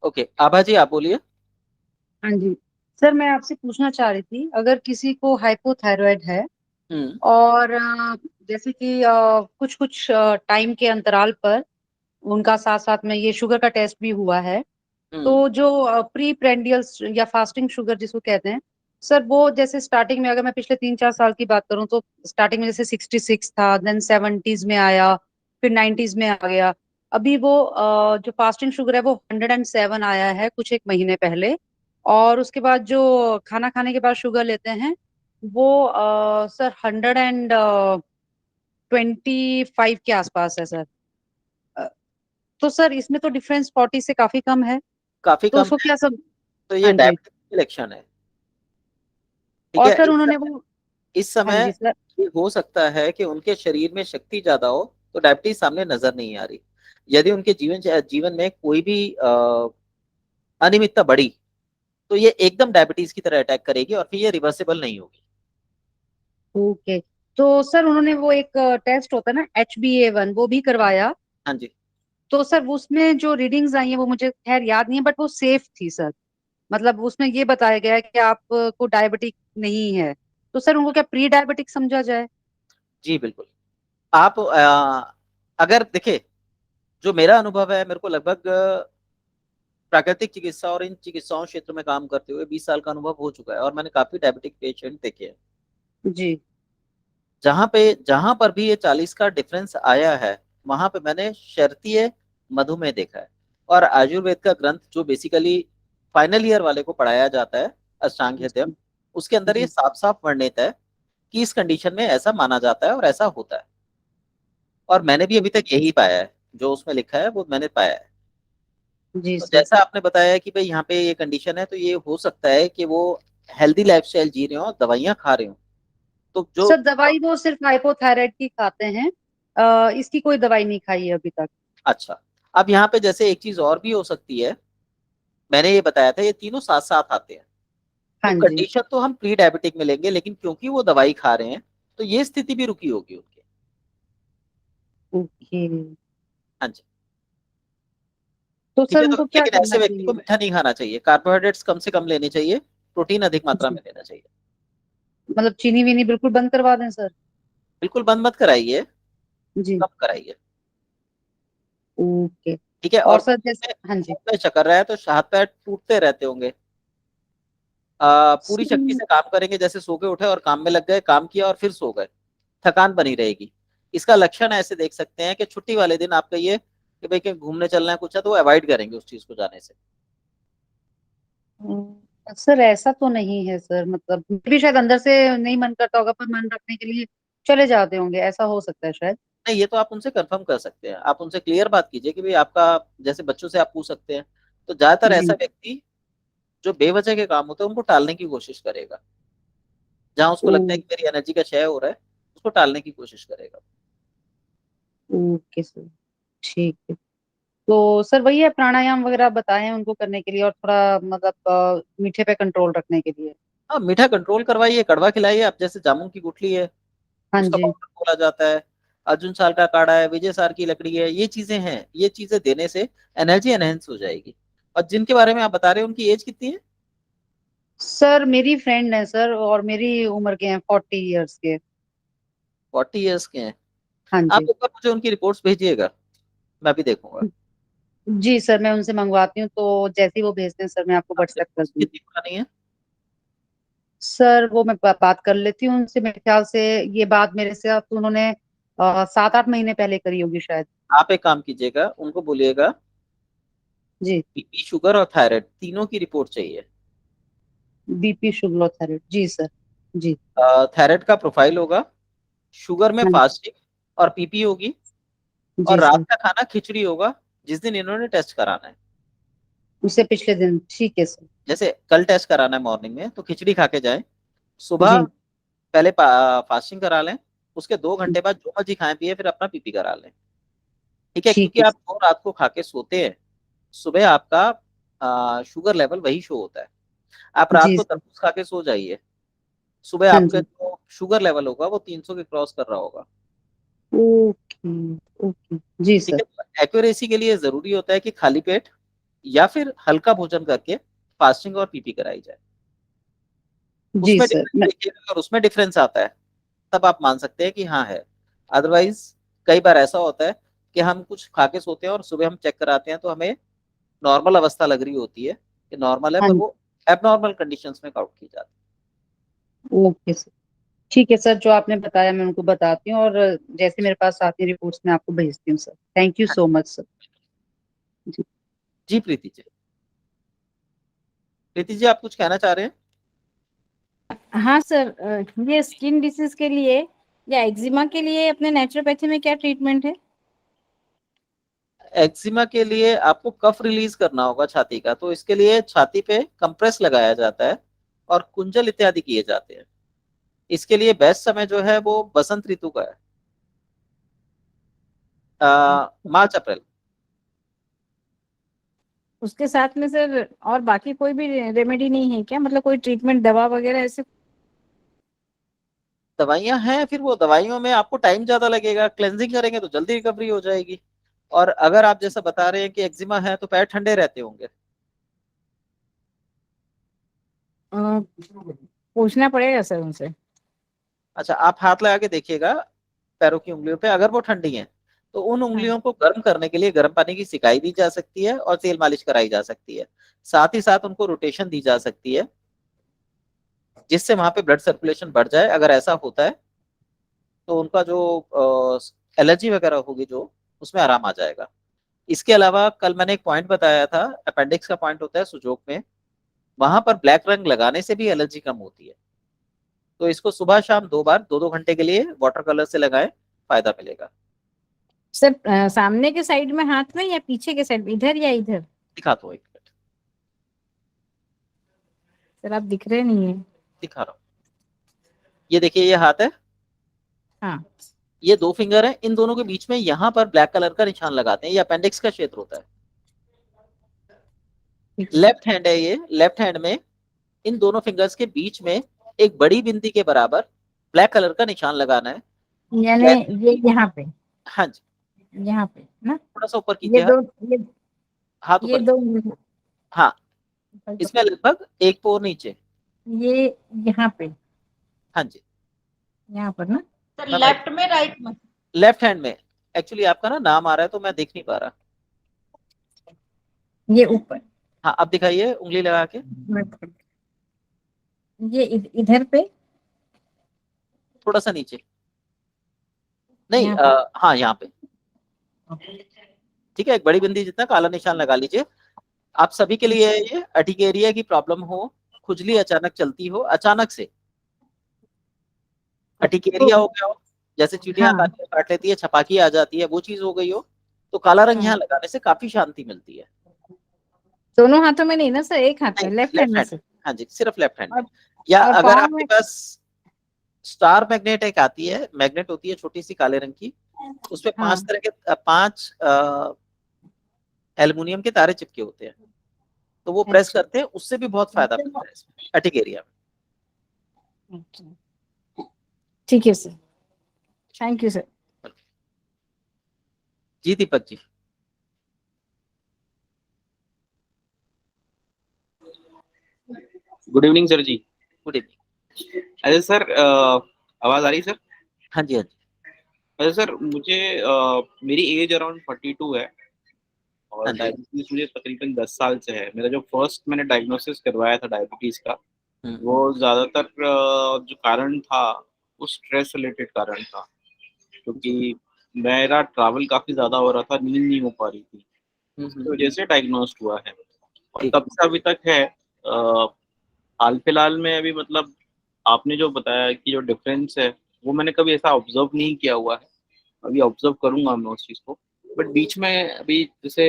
ओके, आभा जी आप बोलिए। हाँ जी। सर मैं आपसे पूछना चाह रही थी, अगर किसी को हाइपोथायराइड है हम्म। और जैसे कि कुछ कुछ टाइम के अंतराल पर उनका साथ साथ में ये शुगर का टेस्ट भी हुआ है, हम्म। तो जो प्री प्रेंडियल या फास्टिंग शुगर जिसको कहते हैं, सर वो जैसे स्टार्टिंग में, अगर मैं पिछले 3-4 साल की बात करूं, तो स्टार्टिंग में जैसे 66 था, देन 70s में आया, फिर 90s में आ गया। अभी वो जो फास्टिंग शुगर है वो 107 आया है कुछ एक महीने पहले। और उसके बाद जो खाना खाने के बाद शुगर लेते हैं वो सर 125 के आसपास है सर। अ, तो सर इसमें तो डिफरेंस 40 से काफी कम है। काफी तो कम उसको है, क्या सब। तो ये हाँ जी। डायबिटीज की लक्षण है। ठीक और है, सर उन्होंने वो। इस हाँ समय जी सर। ये हो सकता है कि उनके शरीर में शक्ति ज्यादा हो तो डायबिटीज सामने नजर नहीं आ रही। यदि उनके जीवन जीवन में कोई भी अनियमितता बढ़ी तो ये एकदम डायबिटीज की तरह अटैक करेगी और फिर ये रिवर्सेबल नहीं होगी। ओके। तो सर उन्होंने वो एक टेस्ट होता है ना HbA1 वो भी करवाया। हाँ जी। तो सर उसमें जो रीडिंग्स आई है वो मुझे खैर याद नहीं है, बट वो सेफ थी सर। मतलब उसमें ये बताया गया है कि आपको डायबिटिक नहीं है। तो सर उनको क्या प्री डायबिटिक समझा जाए। जी बिल्कुल। आप अगर देखिए, जो मेरा अनुभव है, मेरे को लगभग प्राकृतिक चिकित्सा और इन चिकित्साओं क्षेत्र में काम करते हुए 20 साल का अनुभव हो चुका है और मैंने काफी डायबिटिक पेशेंट देखे हैं। जी। जहां पर भी ये 40 का डिफरेंस आया है, वहां पे मैंने शर्तीय मधुमेह देखा है। और आयुर्वेद का ग्रंथ जो बेसिकली फाइनल ईयर वाले को पढ़ाया जाता है, अष्टांग हृदयम, जी। उसके अंदर ये जी। साफ साफ वर्णित है कि इस कंडीशन में ऐसा माना जाता है और ऐसा होता है। और मैंने भी अभी तक यही पाया है, जो उसमें लिखा है वो मैंने पाया है। जी तो सर। जैसा आपने बताया कि भाई यहाँ पे ये कंडीशन है, तो ये हो सकता है कि वो हेल्दी लाइफस्टाइल जी रहे हो, दवाइयाँ खा रहे हो। तो जो सर दवाई वो सिर्फ हाइपोथायराइड की खाते हैं। इसकी कोई दवाई नहीं खाई है अभी तक। अच्छा, अब यहाँ पे जैसे एक चीज और भी हो सकती है, मैंने ये बताया था ये तीनों साथ साथ आते हैं। तो हाँ जी। कंडीशन तो हम प्री डायबिटिक में लेंगे, लेकिन क्योंकि वो दवाई खा रहे हैं तो ये स्थिति भी रुकी होगी उनकी। ओके। हाँ जी। तो ठीक सर है, तो उनको क्या लेकिन ऐसे करना व्यक्ति को चाहिए। मीठा नहीं खाना चाहिए, कार्बोहाइड्रेट्स कम से कम लेने चाहिए, प्रोटीन अधिक मात्रा जी। में लेना चाहिए। मतलब चीनी वीनी बिल्कुल बंद करवा दें सर। बिल्कुल बंद मत कराइए, जी। कम कराइए। ओके। ठीक है। और और सर जैसे हाँ जी। खून में चक्कर रहा है तो हाथ पैर टूटते रहते होंगे, पूरी शक्ति सर से काम करेंगे, जैसे सो के उठे और काम में लग गए, काम किया और फिर सो गए, थकान बनी रहेगी। इसका लक्षण ऐसे देख सकते हैं कि छुट्टी वाले दिन आप कहिए कि भाई कहीं घूमने चलना है कुछ है, तो वो अवॉइड करेंगे उस चीज को जाने से। सर ऐसा तो नहीं है सर, मतलब भी शायद अंदर से नहीं मन करता होगा पर मन रखने के लिए चले जाते होंगे, ऐसा हो सकता है शायद। नहीं, ये तो आप उनसे कंफर्म कर सकते हैं, आप उनसे क्लियर बात कीजिए कि भाई आपका, जैसे बच्चों से आप पूछ सकते हैं। तो ज्यादातर ऐसा जी। व्यक्ति जो बेवजह के काम होते हैं उनको टालने की कोशिश करेगा, जहां उसको ओ। लगता है कि मेरी एनर्जी का क्षय हो रहा है, उसको टालने की कोशिश करेगा। Okay sir. ठीक है। तो सर वही है, प्राणायाम वगैरह बताए हैं उनको करने के लिए, और थोड़ा मतलब मीठे पे कंट्रोल रखने के लिए। हाँ, मीठा कंट्रोल करवाइए, कड़वा खिलाइए। आप जैसे जामुन की गुठली है, हाँ उसका जी। पाउडर बोला जाता है, अर्जुन साल का काढ़ा है, विजय सार की लकड़ी है, ये चीजें हैं, ये चीजें देने से एनर्जी एनहेंस हो जाएगी। और जिनके बारे में आप बता रहे हैं उनकी एज कितनी है? सर मेरी फ्रेंड है सर, और मेरी उम्र के हैं 40 ईयर्स के। 40 ईयर्स के हैं। हाँ आप जी। एक बार मुझे उनकी रिपोर्ट्स भेजिएगा, मैं भी देखूंगा। जी सर, मैं उनसे मंगवाती हूँ, तो जैसे ही वो भेजते हैं सर मैं आपको आपकी व्हाट्सएप कर रिपोर्ट्स दूंगी। कितनी पुरानी है? सर वो मैं बात कर लेती हूँ उनसे, मेरे ख्याल से ये बात मेरे से तो उन्होंने 7-8 महीने पहले करी होगी शायद। आप एक काम कीजिएगा, उनको बोलिएगा जी। बीपी, शुगर और थायराइड तीनों की रिपोर्ट चाहिए। BP शुगर थायराइड, जी सर। जी। थायराइड का प्रोफाइल होगा, शुगर में हाँ फास्टिंग और पीपी होगी, और जी रात सर। का खाना खिचड़ी होगा जिस दिन इन्होंने टेस्ट कराना है। उससे पिछले दिन, ठीक है सर। जैसे कल टेस्ट कराना है मॉर्निंग में, तो खिचड़ी खा के जाएं। सुबह जी। पहले फास्टिंग करा लें, उसके 2 घंटे बाद जो मर्जी खाएं पिए, फिर अपना पीपी करा लें। ठीक है, ठीक क्योंकि है आप सर। जो रात को खा के सोते हैं, सुबह आपका शुगर लेवल वही शो होता है। आप रात जी को सर। तरबूज खा के सो जाइए, सुबह हाँ आपका जी। जो शुगर लेवल होगा वो 300 के क्रॉस कर रहा होगा। ओके। ओके। जी ठीक सर। है, एक्यूरेसी के लिए जरूरी होता है कि खाली पेट या फिर हल्का भोजन करके फास्टिंग और पीपी कराई जाए। जी उसमें सर। डिफरेंस देखिएगा, और उसमें डिफरेंस आता है तब आप मान सकते हैं कि हाँ है। अदरवाइज कई बार ऐसा होता है कि हम कुछ खा के सोते हैं और सुबह हम चेक कराते हैं तो हमें नॉर्मल अवस्था लग रही होती है कि नॉर्मल है, हाँ पर जी। वो एबनॉर्मल कंडीशंस में काउंट की जाती ओके सर। ठीक है सर, जो आपने बताया मैं उनको बताती हूँ, और जैसे मेरे पास आती है रिपोर्ट्स मैं आपको भेजती हूँ सर। थैंक यू है। So much sir. जी। जी प्रीति जी, प्रीति जी आप कुछ कहना चाह रहे हैं? हाँ सर, ये स्किन डिसीज के लिए या एक्जिमा के लिए अपने नेचुरोपैथी में क्या ट्रीटमेंट है? एक्जिमा के लिए आपको कफ रिलीज करना होगा छाती का, तो इसके लिए छाती पे कंप्रेस लगाया जाता है और कुंजल इत्यादि किए जाते हैं। इसके लिए बेस्ट समय जो है वो बसंत ऋतु का है, मार्च अप्रैल। उसके साथ में सर और बाकी कोई भी रेमेडी नहीं है क्या, मतलब कोई ट्रीटमेंट दवा वगैरह ऐसे? दवाइयां हैं, फिर वो दवाइयों में आपको टाइम ज्यादा लगेगा, क्लेंजिंग करेंगे तो जल्दी रिकवरी हो जाएगी। और अगर आप जैसा बता रहे हैं कि एक्जिमा है तो पैर ठंडे रहते होंगे। अ, पूछना पड़ेगा सर उनसे। अच्छा, आप हाथ लगा के देखिएगा पैरों की उंगलियों पे, अगर वो ठंडी हैं तो उन हाँ। उंगलियों को गर्म करने के लिए गर्म पानी की सिकाई दी जा सकती है और तेल मालिश कराई जा सकती है। साथ ही साथ उनको रोटेशन दी जा सकती है, जिससे वहां पे ब्लड सर्कुलेशन बढ़ जाए। अगर ऐसा होता है तो उनका जो एलर्जी वगैरह होगी जो, उसमें आराम आ जाएगा। इसके अलावा कल मैंने एक पॉइंट बताया था, अपेंडिक्स का पॉइंट होता है सुजोक में, वहां पर ब्लैक रंग लगाने से भी एलर्जी कम होती है। तो इसको सुबह शाम 2 बार 2-2 घंटे के लिए वाटर कलर से लगाएं, फायदा मिलेगा। सर सामने के साइड में हाथ में या पीछे के साइड में, इधर या इधर? दिखा दो, एक मिनट सर आप दिख रहे नहीं है। दिखा रहा हूँ। ये देखिए, ये हाथ है, हाँ। ये 2 फिंगर है, इन दोनों के बीच में यहाँ पर ब्लैक कलर का निशान लगाते हैं, ये अपेंडिक्स का क्षेत्र होता है। ठीक है। लेफ्ट हैंड है ये, लेफ्ट हैंड में इन दोनों फिंगर्स के बीच में एक बड़ी बिंदी के बराबर ब्लैक कलर का निशान लगाना है। यानी ये यहाँ पे, हाँ जी, यहाँ पे ना? थोड़ा सा ऊपर ये कीजिए हाथ, दो, ये हाथ ये ऊपर। दो, हाँ, इसमें लगभग एक पोर नीचे। ये यहाँ पे, हाँ जी, यहाँ पर ना? सर मैं लेफ्ट में राइट में? लेफ्ट हैंड में। एक्चुअली आपका ना नाम आ रहा है तो मैं देख नहीं पा रहा। ये ऊपर। हाँ, अब दिखाइए उंगली लगा के। ये इधर पे, थोड़ा सा नीचे, नहीं यहाँ पे। हाँ यहाँ पे। ठीक है, एक बड़ी बिंदी जितना काला निशान लगा लीजिए। आप सभी के लिए ये अर्टिकेरिया की प्रॉब्लम हो, खुजली अचानक चलती हो, अचानक से अर्टिकेरिया हो गया हो, जैसे चींटियां हाँ, काट लेती है, छपाकी आ जाती है, वो चीज हो गई हो, तो काला रंग हाँ। यहाँ लगाने से काफी शांति मिलती है। दोनों हाथों में नहीं ना सर, एक हाथ में, नहीं, लेफ्ट हैंड लेफ्ट में हैंड। से? हाँ जी, सिर्फ लेफ्ट हैंड में। और या और अगर पाँव आपके में? पास स्टार मैग्नेट एक आती है, मैग्नेट होती है छोटी सी काले रंग की, उसमें हाँ। 5 एल्युमिनियम के तारे चिपके होते हैं, तो वो प्रेस अच्छा। करते हैं, उससे भी बहुत फायदा मिलता है इसमें अर्टिकेरिया में। अच्छा। ठीक है सर, थैंक यू सर। जी Deepak ji. Good evening sir जी। Good evening. अरे सर, आवाज आ रही सर? हाँ जी, हाँ जी। अरे सर, मुझे मेरी एज अराउंड 42 है हाँ और जी। डायबिटीज मुझे तकरीबन 10 साल से है। मेरा जो फर्स्ट मैंने डायग्नोसिस करवाया था डायबिटीज का, वो ज्यादातर जो कारण था वो स्ट्रेस रिलेटेड कारण था, क्योंकि मेरा ट्रैवल काफी ज्यादा हो रहा था, नींद नहीं हो पा रही थी, उसकी वजह से डायग्नोस्ड हुआ है। और ठीक। तब से अभी तक है। हाल फिलहाल में अभी मतलब आपने जो बताया कि जो डिफरेंस है, वो मैंने कभी ऐसा ऑब्जर्व नहीं किया हुआ है। अभी ऑब्जर्व करूंगा मैं उस चीज़ को। बट बीच में अभी जैसे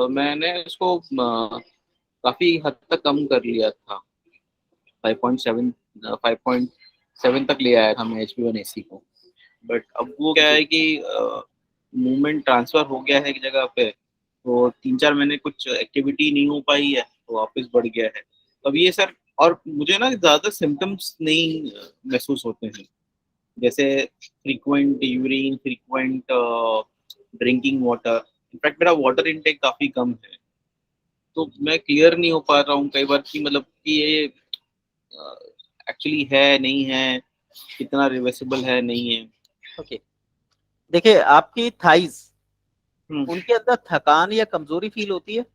मैंने उसको काफी हद तक कम कर लिया था। 5.7 5.7 तक ले आया था मैं HB1AC को। बट अब वो क्या जी। है कि मूवमेंट ट्रांसफर हो गया है एक जगह पे, तो 3-4 महीने कुछ एक्टिविटी नहीं हो पाई है, तो वापस बढ़ गया है। तो अब ये सर, और मुझे ना ज्यादा सिम्टम्स नहीं महसूस होते हैं, जैसे frequent urine, frequent drinking water. In fact मेरा वाटर इनटेक काफी कम है, तो मैं क्लियर नहीं हो पा रहा हूँ कई बार कि मतलब कि ये एक्चुअली है नहीं है, कितना रिवर्सिबल है नहीं है। ओके, देखिए आपकी थाइज, हम्म। उनके अंदर थकान या कमजोरी फील होती है?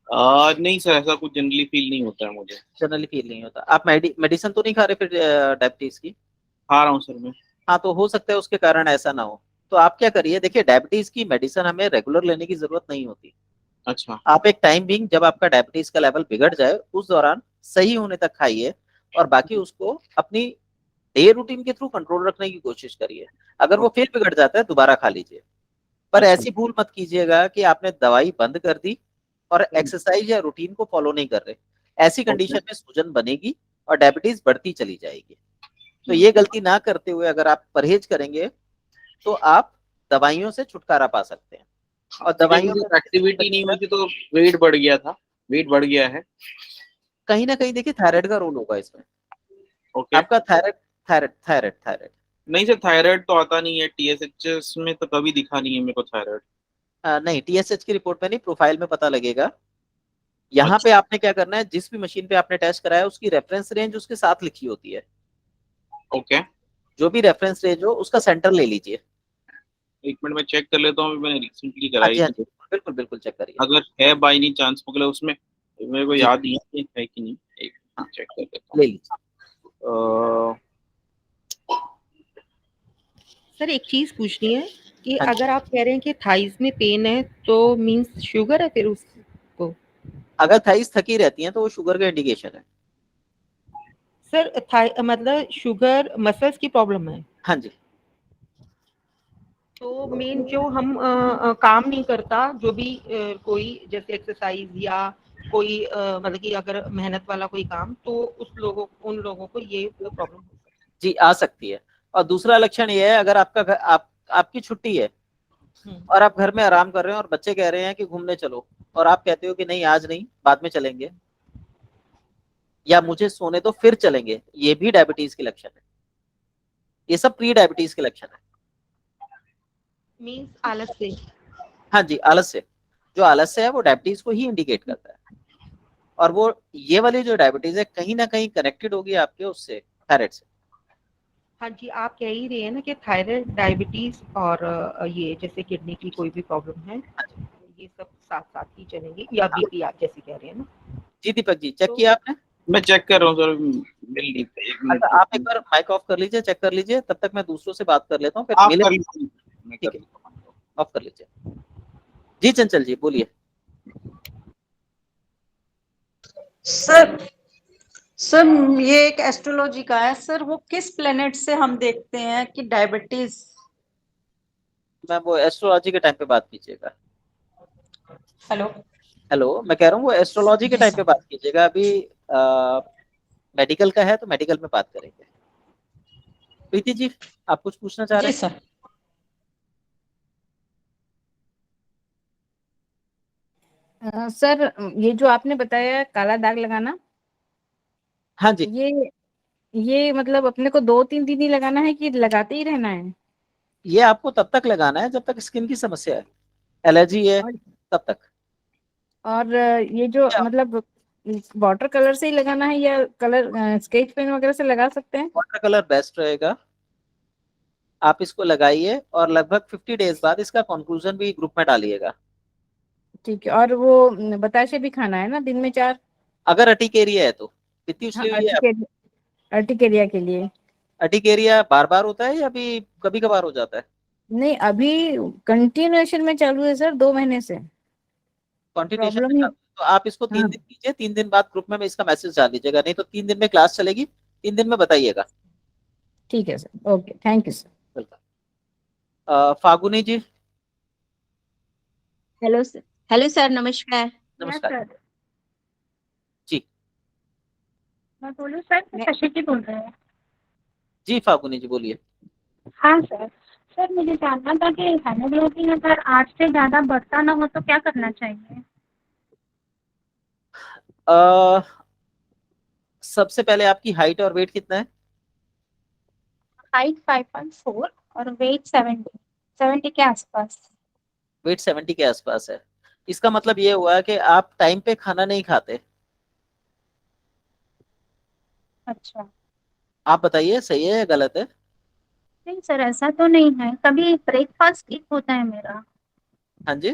नहीं सर, ऐसा कुछ जनरली फील नहीं होता है मुझे। जनरली फील नहीं होता। आप मेडिसिन तो नहीं खा रहे फिर डायबिटीज की? खा रहा हूँ सर मैं। हाँ, तो हो सकता है उसके कारण ऐसा ना हो। तो आप क्या करिए, देखिए डायबिटीज की मेडिसिन हमें रेगुलर लेने की जरूरत नहीं होती। अच्छा। आप एक टाइम बिंग, जब आपका डायबिटीज का लेवल बिगड़ जाए उस दौरान सही होने तक खाइए, और बाकी उसको अपनी डे रूटीन के थ्रू कंट्रोल रखने की कोशिश करिए। अगर वो फिर बिगड़ जाता है दोबारा खा लीजिए। पर अच्छा। ऐसी भूल मत कीजिएगा कि आपने दवाई बंद कर दी और एक्सरसाइज या रूटीन को फॉलो नहीं कर रहे। ऐसी कंडीशन में सूजन बनेगी और डायबिटीज बढ़ती चली जाएगी। तो ये गलती ना करते हुए अगर आप परहेज करेंगे तो आप दवाइयों से छुटकारा पा सकते हैं। और दवाइयों में एक्टिविटी नहीं हुई थी तो वेट बढ़ गया था, वेट बढ़ गया है। कहीं ना कहीं देखिए थायराइड का रोल होगा इसमें। ओके। आपका थायराइड थायराइड थायराइड थायराइड नहीं सर, थायराइड तो आता नहीं है, टीएसएच में तो कभी दिखा नहीं है मेरे को थायराइड। नहीं, टीएसएच की रिपोर्ट में नहीं, प्रोफाइल में पता लगेगा। यहाँ पे अच्छा। आपने क्या करना है, जिस भी मशीन पे आपने टेस्ट कराया उसकी रेफरेंस रेंज उसके साथ लिखी होती है। ओके, जो भी रेफरेंस रेंज हो उसका सेंटर ले लीजिए। एक मिनट में चेक कर लेता हूँ, मैंने रिसेंटली हाँ कराई जी, हाँ थी। जी, बिल्कुल बिल्कुल चेक करिए। अगर है बाई एनी चांस, मतलब उसमें मेरे को जी, याद नहीं है कि है कि नहीं, एक हाँ, चेक कर लेता ले लीजिए। हूँ। सर एक चीज पूछनी है कि हाँ जी, अगर आप कह रहे हैं कि थाइस में पेन है तो मींस शुगर है फिर उसको? अगर थाइस थकी रहती है तो वो शुगर का इंडिकेशन है। सर मतलब शुगर मसल्स की प्रॉब्लम है? हाँ जी, तो मेन जो हम काम नहीं करता, जो भी कोई जैसे एक्सरसाइज या कोई मतलब कि अगर मेहनत वाला कोई काम, तो उन लोगों को ये प्रॉब्लम हो सकती जी आ सकती है। और दूसरा लक्षण ये है, अगर आपकी छुट्टी है है। और आप घर में आराम कर रहे हैं और बच्चे कह रहे हैं कि घूमने चलो और आप कहते हो कि नहीं आज नहीं, बाद में चलेंगे, या मुझे सोने दो फिर चलेंगे, ये भी डायबिटीज के लक्षण है। ये सब प्री डायबिटीज के लक्षण है। मीन्स आलस से? हाँ जी, आलस्य। जो आलस्य है वो डायबिटीज को ही इंडिकेट करता है। और वो ये वाली जो डायबिटीज है कहीं ना कहीं कनेक्टेड होगी आपके उससे, थायराइड से। हाँ जी, आप कह ही रहे हैं ना कि थायराइड, डायबिटीज और ये जैसे किडनी की कोई भी प्रॉब्लम है, ये सब साथ साथ ही चलेंगे, या हाँ बीपी आप जैसे कह रहे हैं ना। जी, दीपक जी चेक तो किया आपने? मैं चेक कर रहा हूँ सर, मिल नहीं पाई, एक मिनट अच्छा, आप एक बार माइक ऑफ कर लीजिए, चेक कर लीजिए, तब तक मैं दूसरों से बात कर लेता हूँ, फिर आप मिले। कर लीजिए, मैं कर ठीक है, लेता हूँ। ऑफ कर लीजिए। जी चंचल जी बोलिए। सर सर ये एक एस्ट्रोलॉजी का है सर, वो किस प्लेनेट से हम देखते हैं कि डायबिटीज? मैं वो एस्ट्रोलॉजी के टाइम पे बात कीजिएगा। हेलो। हेलो, मैं कह रहा हूँ वो एस्ट्रोलॉजी के जी टाइम पे सर। बात कीजिएगा। अभी मेडिकल का है तो मेडिकल में बात करेंगे। प्रीति जी, आप कुछ पूछना चाह रहे जी हैं? सर। सर ये जो आपने बताया काला दाग लगाना, हाँ जी, ये मतलब अपने को 2-3 दिन ही लगाना है कि लगाते ही रहना है? ये आपको तब तक लगाना है जब तक स्किन की समस्या है, एलर्जी है, और तब तक। और ये जो मतलब वाटर कलर से ही लगाना है या कलर स्केच पेन वगैरह से लगा सकते हैं? वाटर कलर बेस्ट रहेगा। आप इसको लगाइए और लगभग 50 डेज बाद इसका कंक्लूजन भी ग्रुप में डालिएगा। ठीक है। और वो बताशे भी खाना है ना दिन में 4? अगर अर्टिकेरिया है तो कितनी हाँ, उछली हुई है? अर्टिकेरिया के लिए। अर्टिकेरिया बार बार होता है या अभी कभी कभार हो जाता है? नहीं, अभी कंटिन्यूएशन में चालू है सर, 2 महीने से कॉन्टिन्यूशन में प्रॉब्लम ही। चालू है, तो आप इसको 3 दिन हाँ, कीजिए, 3 दिन बाद ग्रुप में इसका मैसेज डाल दीजिएगा, नहीं तो 3 दिन में क्लास चलेगी, 3 दिन में बताइएगा। ठीक है sir, okay, thank you sir. Welcome. Phaguni ji. Hello sir. Hello sir, नमस्कार। नमस्कार सर, जी। मैं बोलूँ सर, मैं शशि जी बोल रहे हैं। जी फागुनी जी बोलिए। हाँ सर। सर मुझे जानना था कि हेमोग्लोबिन अगर 8 से ज़्यादा बढ़ता ना हो तो क्या करना चाहिए? अ, सबसे पहले आपकी हाइट और वेट कितना है? हाइट 5.4 और वेट 70 के आसपास। वेट 70 के आसपास है। इसका मतलब ये हुआ कि आप टाइम पे खाना नहीं खाते। अच्छा। आप बताइए सही है या गलत है? नहीं सर, ऐसा तो नहीं है, कभी ब्रेकफास्ट स्किप होता है मेरा। हाँ जी।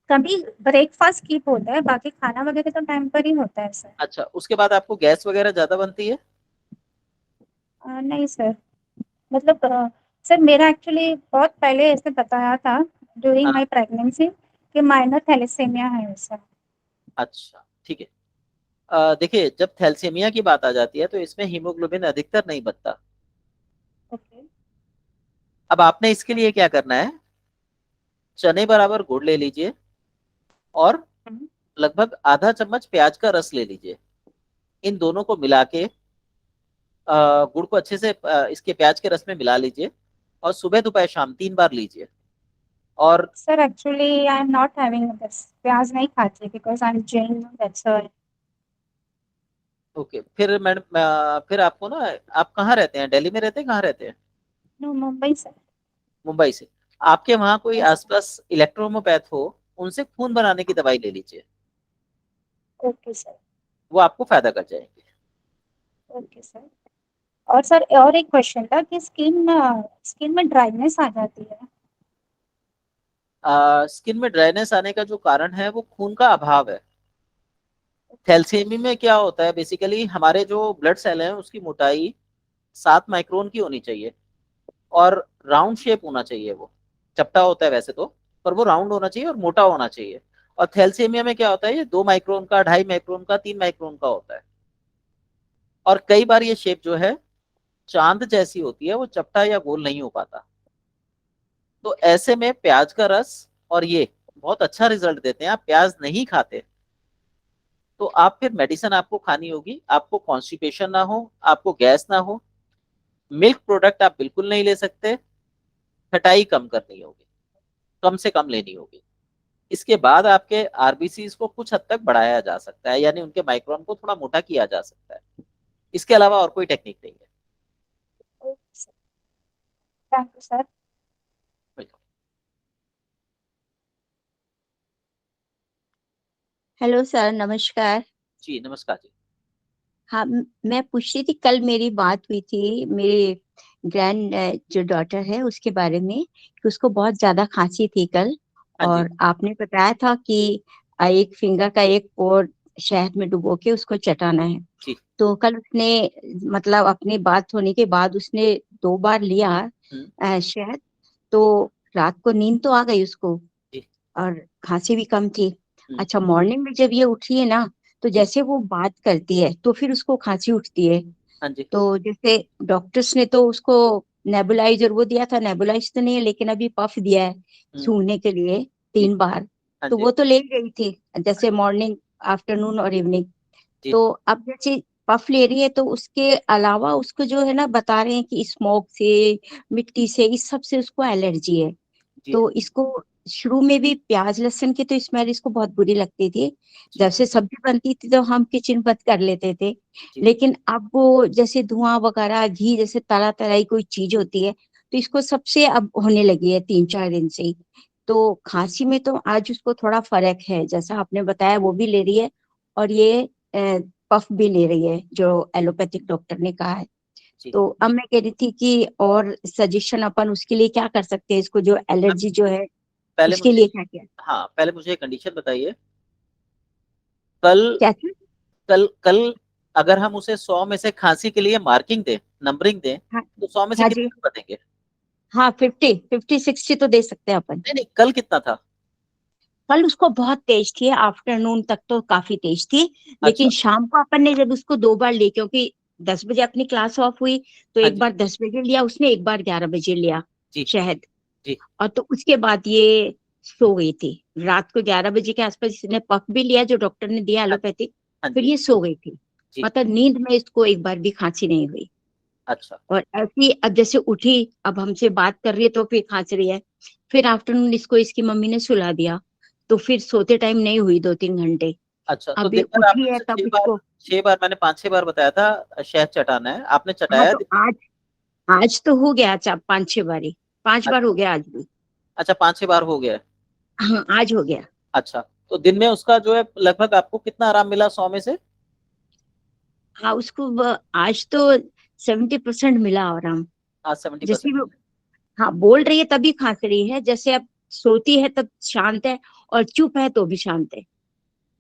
कभी ब्रेकफास्ट स्किप होता है, बाकी खाना वगैरह तो टाइम पर ही होता है सर। अच्छा, उसके बाद आपको गैस वगैरह ज्यादा बनती है? नहीं सर, मतलब सर मेरा एक्चुअली बहुत पहले ऐसे बताया था ड्यूरिंग हाँ, माय प्रेगनेंसी कि माइनर थैलेसीमिया है सर। अच्छा ठीक है। देखिए, जब थैलेसीमिया की बात आ जाती है तो इसमें हीमोग्लोबिन अधिकतर नहीं बनता। ओके। अब आपने इसके लिए क्या करना है, चने बराबर गुड़ ले लीजिए और लगभग आधा चम्मच प्याज का रस ले लीजिए। इन दोनों को मिला के गुड़ को अच्छे से इसके प्याज के रस में मिला लीजिए और सुबह दोपहर शाम 3 बार लीजिए। और sir actually I am not having this, प्याज नहीं खाती because I am Jain, that's why. Okay, फिर मैडम फिर आपको ना, आप कहाँ रहते हैं, दिल्ली में रहते हैं, कहाँ रहते हैं? No, Mumbai sir. मुंबई से। आपके वहाँ कोई यस। आसपास इलेक्ट्रोहोमोपैथ हो, उनसे खून बनाने की दवाई ले लीजिए, ओके सर। वो आपको फायदा कर जाएंगे। Okay sir. और सर और एक क्वेश्चन था कि स्किन में ड्राइनेस आ जाती है। स्किन में ड्राइनेस आने का जो कारण है वो खून का अभाव है। थैलेसीमिया में क्या होता है, बेसिकली हमारे जो ब्लड सेल हैं उसकी मोटाई 7 माइक्रोन की होनी चाहिए और राउंड शेप होना चाहिए। वो चपटा होता है वैसे तो, पर वो राउंड होना चाहिए और मोटा होना चाहिए। और थैलेसीमिया में क्या होता है, ये 2 माइक्रोन का, 2.5 माइक्रोन का, 3 माइक्रोन का होता है। और कई बार ये शेप जो है चांद जैसी होती है, वो चपटा या गोल नहीं हो पाता। तो ऐसे में प्याज का रस और ये बहुत अच्छा रिजल्ट देते हैं। आप प्याज नहीं खाते तो आप फिर मेडिसिन आपको खानी होगी, आपको कॉन्स्टिपेशन ना हो, आपको गैस ना हो। मिल्क प्रोडक्ट आप बिल्कुल नहीं ले सकते। खटाई कम करनी होगी, कम से कम लेनी होगी। इसके बाद आपके आरबीसी को कुछ हद तक बढ़ाया जा सकता है, यानी उनके माइक्रोन को थोड़ा मोटा किया जा सकता है। इसके अलावा और कोई टेक्निक नहीं है। Okay sir, thank you sir. Hello sir, नमस्कार। जी नमस्कार जी। हाँ, मैं पूछ रही थी, कल मेरी बात हुई थी मेरे ग्रैंड जो डॉटर है उसके बारे में, कि उसको बहुत ज्यादा खांसी थी कल। हाँ जी। और आपने बताया था कि एक फिंगर का एक और शहद में डुबो के उसको चटाना है। जी। तो कल उसने, मतलब अपनी बात होने के बाद उसने 2 बार लिया शहद। तो रात को नींद तो आ गई उसको जी। और खांसी भी कम थी। हम्म। अच्छा, मॉर्निंग में जब ये उठी है ना, तो जी। जैसे वो बात करती है तो फिर उसको खांसी उठती है। हाँ जी। तो जैसे डॉक्टर्स ने तो उसको नेबुलाइजर वो दिया था, नेबुलाइज तो नहीं है लेकिन अभी पफ दिया है सूंघने के लिए जी। 3 बार। हाँ तो जी। वो तो ले गई थी, जैसे मॉर्निंग, आफ्टरनून और इवनिंग। जी। तो अब जैसे पफ ले रही है तो उसके अलावा उसको जो है ना, बता रहे हैं कि स्मोक से, मिट्टी से, इस सब से उसको एलर्जी है। जी। तो इसको शुरू में भी प्याज लहसुन की तो स्मेल इसको बहुत बुरी लगती थी। जी। जब से सब्जी बनती थी तो हम किचन बंद कर लेते थे। जी। लेकिन अब वो जैसे धुआं वगैरह, घी जैसे तला तलाई कोई चीज होती है, तो इसको सबसे अब होने लगी है 3-4 दिन से ही। तो खांसी में तो आज उसको थोड़ा फर्क है, जैसा आपने बताया वो भी ले रही है और ये पफ भी ले रही है जो एलोपैथिक डॉक्टर ने कहा है। जी। तो अब मैं कह रही थी कि और सजेशन अपन उसके लिए क्या कर सकते हैं, इसको जो एलर्जी जो है पहले उसके मुझे, लिए क्या क्या हाँ पहले मुझे एक कंडीशन बताइए। कल क्या क्या कल कल अगर हम उसे 100 में से खांसी के लिए मार्किंग दें, नंबरिंग दें, हाँ, तो 100 में से हाँ कितने जी, नंबर देंगे? हाँ, 50-60 तो दे सकते हैं अपन। नहीं नहीं, कल कितना था? कल उसको बहुत तेज थी, आफ्टरनून तक तो काफी तेज थी। अच्छा। लेकिन शाम को अपन ने जब उसको 2 बार ली, क्योंकि 10 बजे अपनी क्लास ऑफ हुई, तो हाँ एक जी। बार 10 बजे लिया उसने, एक बार 11 बजे लिया जी। शहद। जी। और तो उसके बाद ये सो गई थी। रात को 11 बजे के आसपास इसने पफ भी लिया जो डॉक्टर ने दिया हाँ। एलोपैथिक। हाँ फिर जी। ये सो गई थी। जी। मतलब नींद में इसको एक बार भी खांसी नहीं हुई। अच्छा। और ऐसी अब जैसे उठी, अब हमसे बात कर रही है तो फिर खांस रही है। फिर आफ्टरनून इसको इसकी मम्मी ने सुला दिया, तो फिर सोते टाइम नहीं हुई 2-3 घंटे। अच्छा, तो अब ये दिन भर उठी आपने है तब 6 बार, इसको। 6 बार, मैंने 5-6 बार बताया था शहद चटाना है, आपने हाँ, चटाया तो दिन में? आज आज तो हो गया 4-5-6 बारी, 5 बार हो अच्छा। गया आज भी। अच्छा, 5-6 बार हो गया है। हाँ, आज हो गया। अच्छा, तो दिन में उसका जो है लगभग आपको कितना आराम मिला 100 में से? हाँ, उसको आज तो 70% मिला आराम। आज 70%? जैसे वो, हाँ, बोल रही है तभी खांस रही है, जैसे अब सोती है तब शांत है और चुप है तो भी शांत है।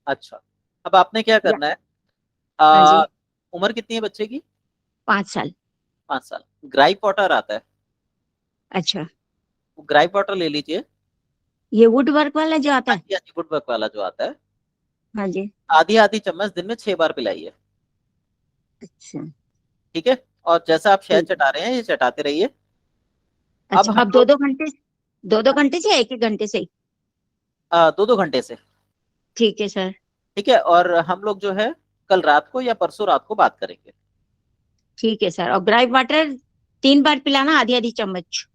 अच्छा, अब आपने क्या या, करना है, हाँ आ, जी, उम्र कितनी है बच्चे की? 5 साल। 5 साल। ग्राइप वाटर आता है, अच्छा, वो ग्राइप वाटर ले लीजिए। ये वुड वर्क वाला जो आता हाँ है। जी, हाँ जी, वुड वर्क वाला जो आता है। हाँ जी। आधी आधी चम्मच दिन में 6 बार पिलाइए। अच्छा, ठीक है। और जैसा आप शहद ठीक है। चटा रहे हैं ये चटाते रहिए। अब अच्छा, हम अब लोग, 2-2 घंटे 2-2 घंटे से, 1-1 घंटे से? 2-2 घंटे से। ठीक है सर। ठीक है, और हम लोग जो है कल रात को या परसों रात को बात करेंगे। ठीक है सर। और ग्राइप वाटर 3 बार पिलाना, आधी-आधी चम्मच?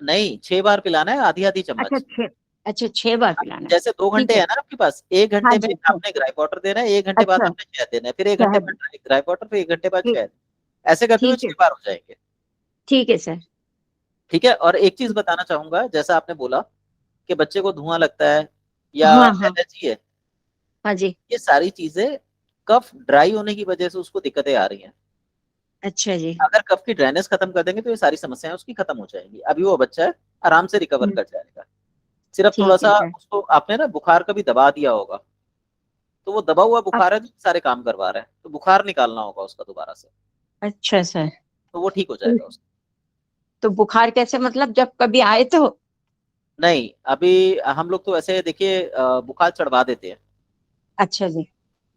नहीं, 6 बार पिलाना है, आधी आधी अच्छा चम्मच। 6, अच्छा 6 बार पिलाना है। जैसे 2 ठीक घंटे है। है ना आपके पास, 1 हाँ घंटे में जी, हाँ। आपने ग्राइप वाटर देना है, 1 घंटे बाद अच्छा, आपने शहद देना है, फिर 1 घंटे शहद। बाद ग्राइप वाटर, फिर 1 घंटे बाद ठीक, शहद। ऐसे करते हुए ठीक है, 6 बार हो जाएंगे। ठीक है सर। ठीक है, और एक चीज बताना चाहूंगा, जैसा आपने बोला कि बच्चे को धुआं लगता है या हाँ, हाँ। एलर्जी है, हाँ जी। ये सारी चीजें कफ ड्राई होने की वजह से उसको दिक्कतें आ रही हैं। अच्छा जी। अगर कफ की ड्राइनेस खत्म कर देंगे तो ये सारी समस्याएं उसकी खत्म हो जाएंगी। अभी वो बच्चा है, आराम से रिकवर हम्म, कर जाएगा। सिर्फ थोड़ा ठीक है सा सर। उसको आपने ना बुखार कभी दबा दिया होगा, तो वो दबा हुआ अब बुखार है जो सारे काम करवा रहा है, तो बुखार निकालना होगा उसका दोबारा से, अच्छा सर। तो वो ठीक हो जाएगा उसका। तो बुखार कैसे, मतलब जब कभी आए तो? नहीं, अभी हम लोग तो ऐसे देखिए बुखार चढ़वा देते हैं, अच्छा जी।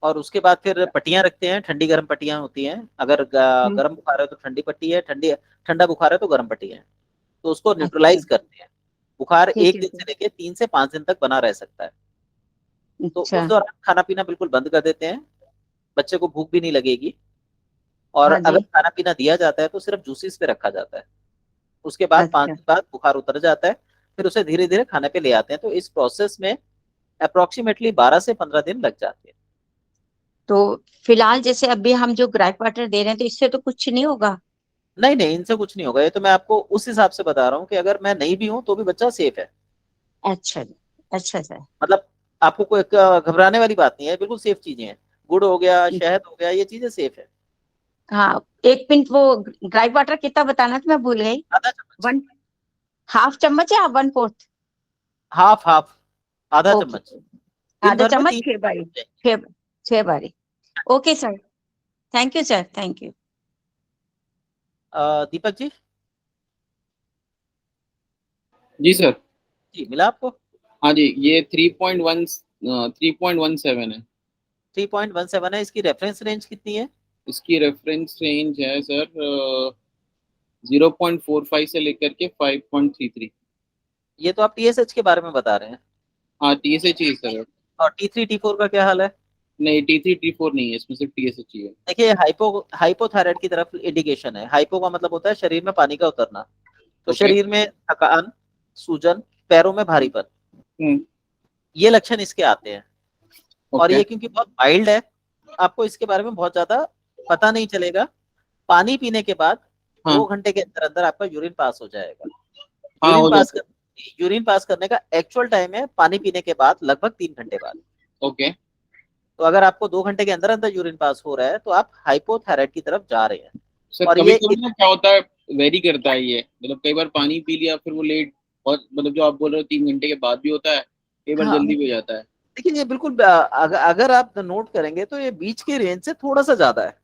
और उसके बाद फिर पट्टियां रखते हैं, ठंडी गर्म पट्टियां होती हैं। अगर हम्म, गर्म बुखार है तो ठंडी पट्टी है, ठंडा बुखार है तो गर्म पट्टी है। तो उसको अच्छा। न्यूट्रलाइज करते हैं। बुखार ठीक एक है दिन सर। से लेके 3 से 5 दिन तक बना रह सकता है। तो अच्छा। उस दौरान खाना पीना बिल्कुल बंद कर देते हैं, बच्चे को भूख भी नहीं लगेगी। और हाँ अगर जी। खाना पीना दिया जाता है तो सिर्फ जूसेस पे रखा जाता है। उसके बाद 5 अच्छा। दिन बाद बुखार उतर जाता है, फिर उसे धीरे धीरे खाने पे ले आते हैं। तो इस प्रोसेस में अप्रोक्सीमेटली 12 से 15 दिन लग जाते हैं। तो फिलहाल जैसे अभी हम जो ग्राइप वाटर दे रहे हैं, तो इससे तो कुछ नहीं होगा? नहीं नहीं, इनसे कुछ नहीं होगा। ये तो मैं आपको उस हिसाब से बता रहा हूँ कि अगर मैं नहीं भी हूँ तो भी बच्चा सेफ है। अच्छा जी। अच्छा सर। मतलब आपको कोई घबराने वाली बात नहीं है, बिल्कुल सेफ चीजें हैं। गुड़ हो गया, शहद हो गया, ये चीजें सेफ है। हाँ, 1 मिनट, वो ग्राइप वाटर कितना बताना था, मैं भूल गई। आधा चम्मच। 1/2 चम्मच या 1/4? हाफ हाफ, आधा ओके। चम्मच। दिन आधा भर में चम्मच, 3 6 बारी। चम्मच चाहिए। 6 बारी। Okay sir. Thank you sir, thank you. Deepak ji. जी सर। जी, मिला आपको? हाँ जी, ये 3.17 है। 3.17 है। इसकी रेफरेंस रेंज कितनी है? इसकी रेफरेंस रेंज है सर 0.45 से लेकर के 5.33। ये तो आप टीएसएच के बारे में बता रहे हैं। हाँ, TSH ही है सर। और T3 T4 का क्या हाल है? नहीं, T3 T4 नहीं है, इसमें सिर्फ TSH ही है। देखिए, हाइपोथायराइड की तरफ इंडिकेशन है। हाइपो का मतलब होता है शरीर में पानी का उतरना। तो ओके। शरीर में थकान, सूजन, पैरों में भारीपन, हम्म। ये लक्षण इसके आते हैं। और ओके। ये क्योंकि बहुत माइल्ड है, आपको इसके बारे में बहुत ज्यादा पता नहीं चलेगा। पानी पीने के बाद हाँ 2 घंटे के अंदर अंदर आपका यूरिन पास हो जाएगा। हाँ, हो जाता यूरिन पास करने का एक्चुअल टाइम है पानी पीने के बाद लगभग 3 घंटे बाद। है। ओके तो अगर आपको 2 घंटे के अंदर अंदर यूरिन पास हो रहा है तो आप हाइपोथायराइड की तरफ जा रहे हैं। सर, और कभी ये कभी ना क्या होता है, वेरी करता है ये, मतलब कई बार पानी पी लिया फिर वो लेट, और मतलब जो आप बोल रहे हो 3 घंटे के बाद भी होता है, कई बार हाँ, जल्दी भी हो जाता है। देखिए ये बिल्कुल अगर आप नोट करेंगे तो ये बीच के रेंज से थोड़ा सा ज्यादा है।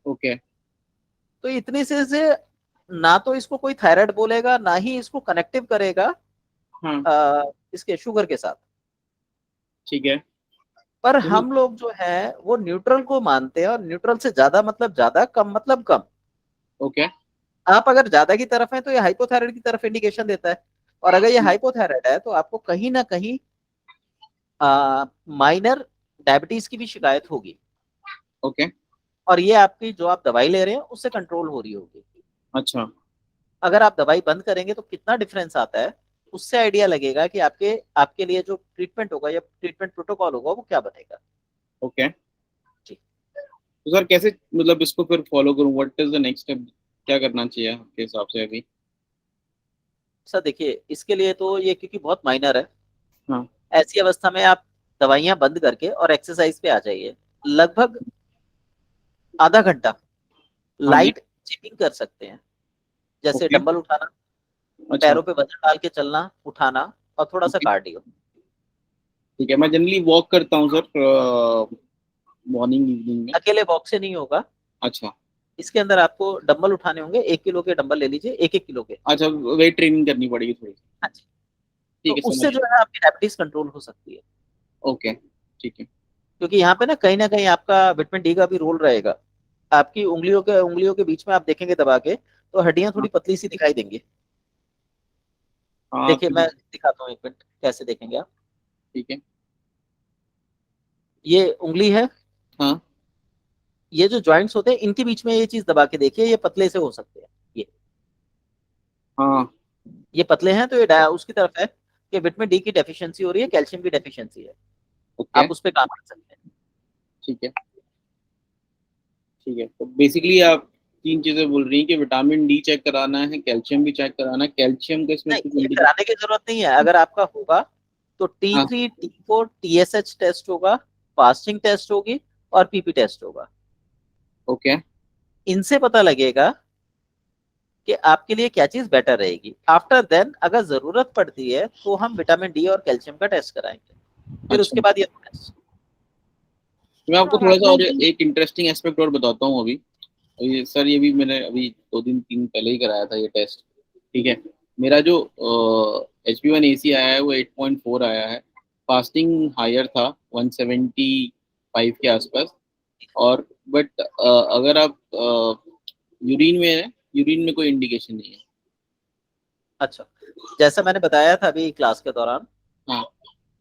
ओके। तो इतनी से ना तो इसको कोई थायराइड बोलेगा, ना ही इसको कनेक्टिव करेगा हाँ इसके शुगर के साथ। ठीक है। पर चलिए। हम लोग जो है वो न्यूट्रल को मानते हैं, और न्यूट्रल से ज्यादा मतलब ज्यादा, कम मतलब कम। ओके। आप अगर ज्यादा की तरफ हैं तो ये हाइपोथायराइड की तरफ इंडिकेशन देता है। और अगर ये हाइपोथायराइड है तो आपको कहीं ना कहीं माइनर डायबिटीज की भी शिकायत होगी। ओके। और ये आपकी जो आप दवाई ले रहे हैं उससे कंट्रोल हो रही होगी। अच्छा। अगर आप दवाई बंद करेंगे तो कितना डिफरेंस आता है, उससे आइडिया लगेगा कि आपके आपके लिए जो ट्रीटमेंट होगा या ट्रीटमेंट प्रोटोकॉल होगा वो क्या बनेगा। ओके। जी। तो सर कैसे, मतलब इसको फिर फॉलो करूं, what is the next step, क्या करना चाहिए आपके हिसाब से अभी? सर देखिए, इसके लिए तो ये क्योंकि बहुत माइनर है, हाँ। ऐसी अवस्था में आप दवाइयां बंद करके और एक्सरसाइज पे आ जाइए। लगभग आधा घंटा हाँ जी। लाइट जिमिंग कर सकते हैं, जैसे ओके। डंबल उठाना, अच्छा। पैरों पे वजन डाल के चलना उठाना, और थोड़ा सा ओके। कार्डियो। ठीक है, मैं जनरली वॉक करता हूँ सर, मॉर्निंग इवनिंग में। अकेले वॉक से नहीं होगा, अच्छा। इसके अंदर आपको डंबल उठाने होंगे। 1 किलो के डंबल ले लीजिए, 1-1 किलो के। अच्छा, वेट ट्रेनिंग करनी पड़ेगी थोड़ी सी। हाँ जी। तो ठीक है, समझ उससे जो गया। है आपकी डायबिटीज कंट्रोल हो सकती है। ओके। ठीक है। क्योंकि यहाँ पे ना कहीं आपका विटामिन डी का भी रोल रहेगा। आपकी उंगलियों के बीच में आप देखेंगे दबा के, तो हड्डियां हाँ। थोड़ी पतली सी दिखाई देंगी। हाँ देखिए मैं दिखाता हूँ, एक मिनट कैसे देखेंगे आप। ठीक है। ये उंगली है, हाँ ये जो जॉइंट्स होते हैं इनके बीच में ये चीज दबा के देखिए, ये पतले से हो सकते हैं। हाँ ये पतले हैं तो ये उसकी तरफ है कि विटामिन डी की डेफिशिएंसी हो रही है, कैल्शियम की डेफिशिएंसी है, ओके आप उस पर काम कर सकते हैं। ठीक है। ठीक है, तो बेसिकली आप 3 चीजें बोल रही हैं कि विटामिन डी चेक कराना है, कैल्शियम भी चेक कराना है। कैल्शियम का इसमें कुछ नहीं, ये कराने की जरूरत नहीं है, अगर आपका होगा तो हाँ T3 T4 TSH टेस्ट होगा, फास्टिंग टेस्ट होगी और पीपी टेस्ट होगा। ओके इनसे पता लगेगा कि आपके लिए क्या चीज बेटर रहेगी। आफ्टर देन अगर जरूरत पड़ती है तो हम विटामिन डी और कैल्शियम का टेस्ट कराएंगे, फिर अच्छा। उसके बाद ये टेस्ट। मैं आपको और थोड़ा सा आपने और भी एक इंटरेस्टिंग एस्पेक्ट और बताता हूँ अभी। सर ये भी मैंने अभी 2 दिन 3 पहले ही कराया था ये टेस्ट। ठीक है, मेरा जो HB1AC आया है वो 8.4 आया है। फास्टिंग हायर था 175 के आसपास। और बट अगर आप यूरिन में है, यूरिन में कोई इंडिकेशन नहीं है। अच्छा, जैसा मैंने बताया था अभी क्लास के दौरान हाँ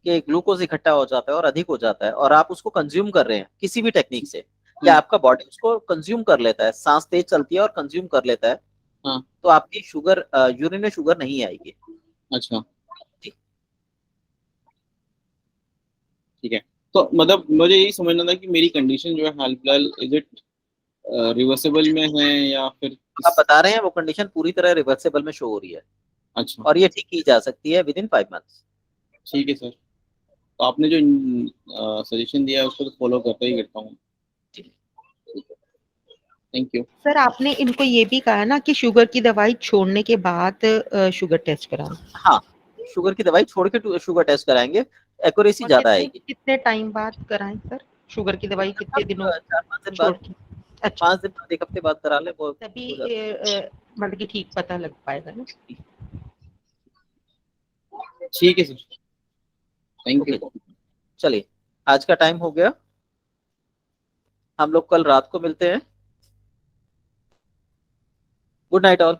कि ग्लूकोज इकट्ठा हो जाता है और अधिक हो जाता है और आप उसको कंज्यूम कर रहे हैं किसी भी टेक्निक से, या आपका बॉडी उसको कंज्यूम कर लेता है, सांस तेज चलती है और कंज्यूम कर लेता है, हाँ तो आपकी शुगर यूरिन में शुगर नहीं आएगी। अच्छा ठीक। ठीक है। तो मतलब मुझे यही समझना था कि मेरी कंडीशन जो है हाल फिलहाल इज इट रिवर्सेबल में है या फिर आप किस। बता रहे हैं वो कंडीशन पूरी तरह रिवर्सेबल में शो हो रही है अच्छा और ये ठीक की जा सकती है विद इन 5 मंथ्स। ठीक है सर, तो आपने जो सजेशन दिया है उसको तो फॉलो करता ही करता हूँ। Thank you. सर आपने इनको ये भी कहा ना कि शुगर की दवाई छोड़ने के बाद शुगर टेस्ट कराना, हाँ, शुगर की दवाई छोड़ के शुगर टेस्ट कराएंगे, एक्यूरेसी और ज्यादा कितने आएगी। कितने टाइम बाद कराएं सर? शुगर की दवाई कितने दिनों 4-5 दिन छोड़ बाद, के? अच्छा, 5 दिन बाद, 1 हफ्ते बाद करा ले वो तभी हो जाता मतलब कि ठीक पता लग पाएगा ना। ठीक है सर, है। Thank okay, you. चलिए आज का टाइम हो गया, हम लोग कल रात को मिलते हैं। Good night all.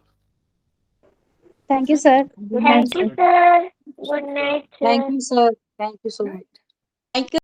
Thank you sir, good night thank you sir. Sir, good night thank sir. You sir, thank you so much. Thank you.